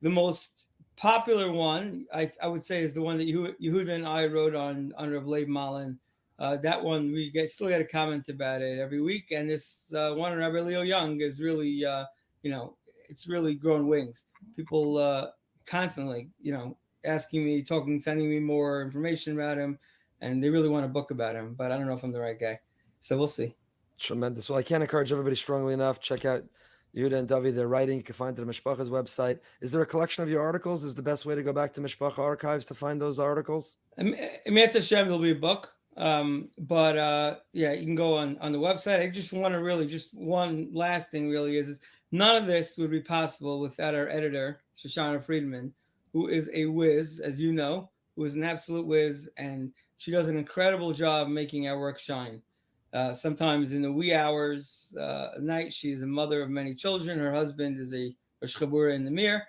most popular one I would say is the one that Yehuda and I wrote on Rav Leib Malin. That one we still get a comment about it every week, and this one on Rabbi Leo Young is really it's really grown wings. People constantly asking me, sending me more information about him, and they really want a book about him, but I don't know if I'm the right guy. So we'll see. Tremendous. Well, I can't encourage everybody strongly enough. Check out Yehuda and Dovi, their writing. You can find it on Mishpacha's website. Is there a collection of your articles? Is the best way to go back to Mishpacha archives to find those articles? It's Hashem, there'll be a book. But yeah, you can go on the website. I just want to really, just one last thing really is none of this would be possible without our editor, Shoshana Friedman, who is a whiz, as you know, who is an absolute whiz, and she does an incredible job making our work shine. Sometimes in the wee hours at night, she is a mother of many children. Her husband is a Chabura in the Mir,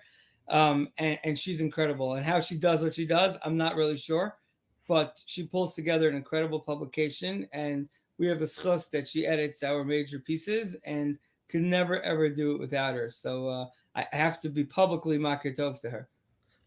and she's incredible. And how she does what she does, I'm not really sure, but she pulls together an incredible publication, and we have the schus that she edits our major pieces and could never, ever do it without her. So I have to be publicly makir tov to her.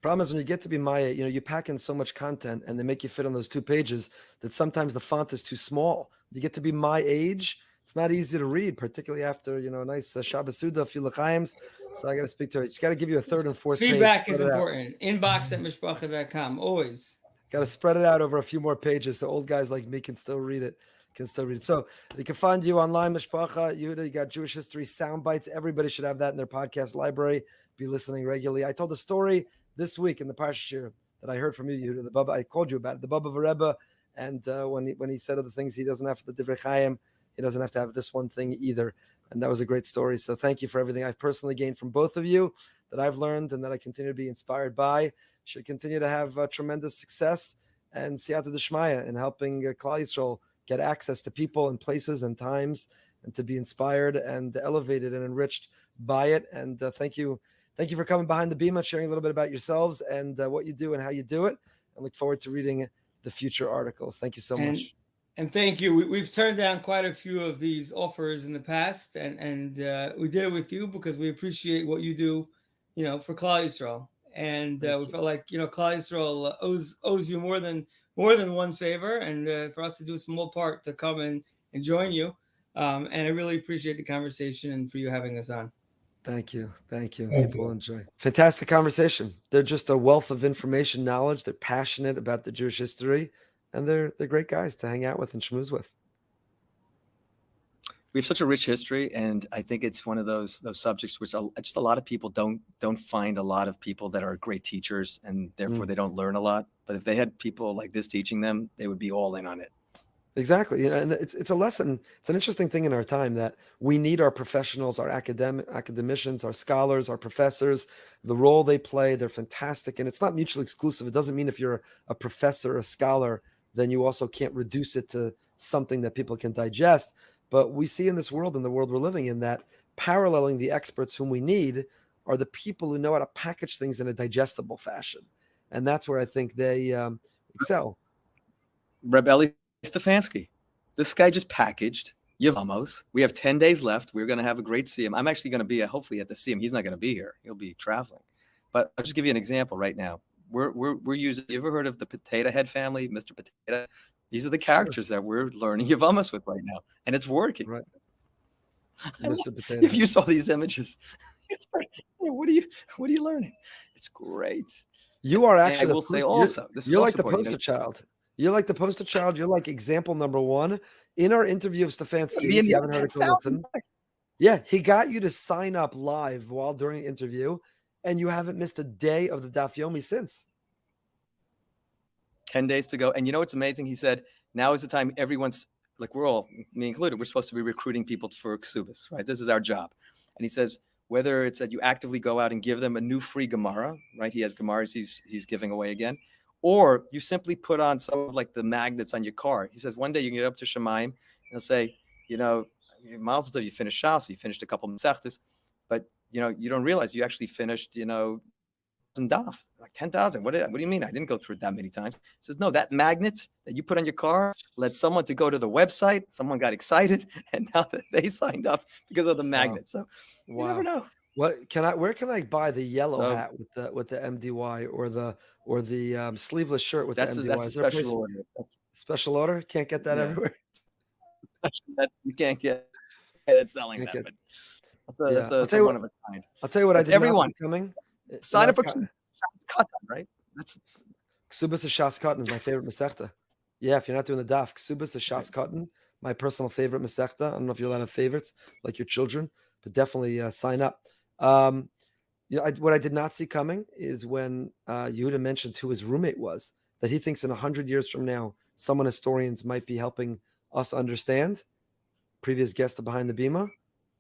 Problem is when you get to be Maya, you pack in so much content and they make you fit on those 2 pages that sometimes the font is too small. You get to be my age, it's not easy to read, particularly after, a nice Shabbos Suda, a few l'chaims. So I got to speak to her. She got to give you a 3rd and 4th Feedback page. is important. Inbox at mishpacha.com, always. Got to spread it out over a few more pages so old guys like me can still read it. So they can find you online, Mishpacha. Yehuda, you got Jewish history sound bites. Everybody should have that in their podcast library. Be listening regularly. I told a story this week in the Parsha Shir that I heard from you, Yehuda. The Baba, I called you about it. The Baba of a Rebbe, and when he said other things, he doesn't have the Divrei Chaim. He doesn't have to have this one thing either. And that was a great story. So thank you for everything I've personally gained from both of you, that I've learned and that I continue to be inspired by. Should continue to have tremendous success and siyata d'shmaya in helping Klal Yisrael get access to people and places and times, and to be inspired and elevated and enriched by it. And thank you for coming behind the Bima, sharing a little bit about yourselves and what you do and how you do it. I look forward to reading the future articles. Thank you so much. And thank you. We've turned down quite a few of these offers in the past, and we did it with you because we appreciate what you do, for Klal Yisrael. And we felt like Klal Yisrael owes you more than one favor, and for us to do a small part to come and join you. And I really appreciate the conversation and for you having us on. Thank you. People enjoy. Fantastic conversation. They're just a wealth of information, knowledge. They're passionate about the Jewish history, and they're great guys to hang out with and schmooze with. We have such a rich history, and I think it's one of those subjects which just a lot of people don't find a lot of people that are great teachers, and therefore they don't learn a lot. But if they had people like this teaching them, they would be all in on it. Exactly. And it's a lesson. It's an interesting thing in our time that we need our professionals, our academicians, our scholars, our professors, the role they play. They're fantastic. And it's not mutually exclusive. It doesn't mean if you're a professor, a scholar, then you also can't reduce it to something that people can digest. But we see in this world, in the world we're living in, that paralleling the experts whom we need are the people who know how to package things in a digestible fashion. And that's where I think they excel. Rabbi Stefanski, this guy just packaged Yevamos. We have 10 days left. We're going to have a great Siyum. I'm actually going to be hopefully at the Siyum. He's not going to be here. He'll be traveling. But I'll just give you an example right now. We're using, you ever heard of the Potato Head family, Mr. Potato? These are the characters that we're learning Yevamos with right now. And it's working. Right. If you saw these images, it's like, what are you learning? It's great. You are actually, I will say also, you're like the poster child. You're like the poster child. You're like example number one. In our interview of Stefanski, if you haven't heard it, go listen. Yeah, he got you to sign up live during the interview, and you haven't missed a day of the Daf Yomi since. 10 days to go. And you know what's amazing? He said, now is the time everyone's, like we're all, me included, we're supposed to be recruiting people for Ksubas, right? This is our job. And he says, whether it's that you actively go out and give them a new free Gemara, right? He has Gemaras he's giving away again. Or you simply put on some of like the magnets on your car. He says one day you can get up to Shemaim and he'll say, Mazel Tov, you finished Shas, you finished a couple of Masechtas, but you don't realize you actually finished, daf. Like 10,000. What do you mean? I didn't go through it that many times. He says, no, that magnet that you put on your car led someone to go to the website. Someone got excited, and now that they signed up because of the magnet. So you never know. Where can I buy the yellow hat with the MDY or the sleeveless shirt with the MDY? That's a special order. Special order? Can't get that everywhere. You can't get it selling that. But that's a one of a kind. I'll tell you what, I did everyone coming. Sign up for Katan, right? That's Ksubas Shas Katan is my favorite Masechta. Yeah, if you're not doing the daf, Ksubas Shas Katan, my personal favorite Masechta. I don't know if you're allowed to have favorites like your children, but definitely sign up. What I did not see coming is when Yehuda mentioned who his roommate was, that he thinks in 100 years from now, someone historians might be helping us understand. Previous guest of Behind the Bima,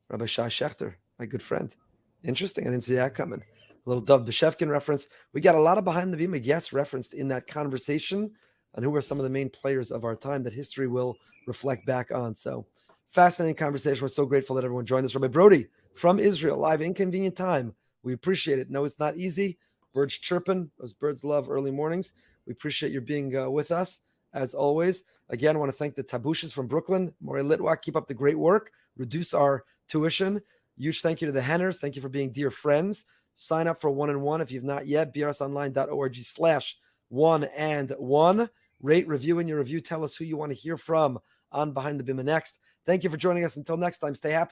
Rabbi Shai Shechter, my good friend. Interesting. I didn't see that coming. A little Dov Beshevkin reference. We got a lot of Behind the Bima guests referenced in that conversation on who are some of the main players of our time that history will reflect back on. So fascinating conversation. We're so grateful that everyone joined us. Rabbi Broide from Israel, live inconvenient time. We appreciate it. No, it's not easy. Birds chirping. Those birds love early mornings. We appreciate your being with us as always. Again, I want to thank the Tabushas from Brooklyn. Morey Litwak, keep up the great work. Reduce our tuition. Huge thank you to the Henners. Thank you for being dear friends. Sign up for 1&1 if you've not yet. brsonline.org/1&1. Rate, review, in your review. Tell us who you want to hear from on Behind the Bima next. Thank you for joining us. Until next time, stay happy.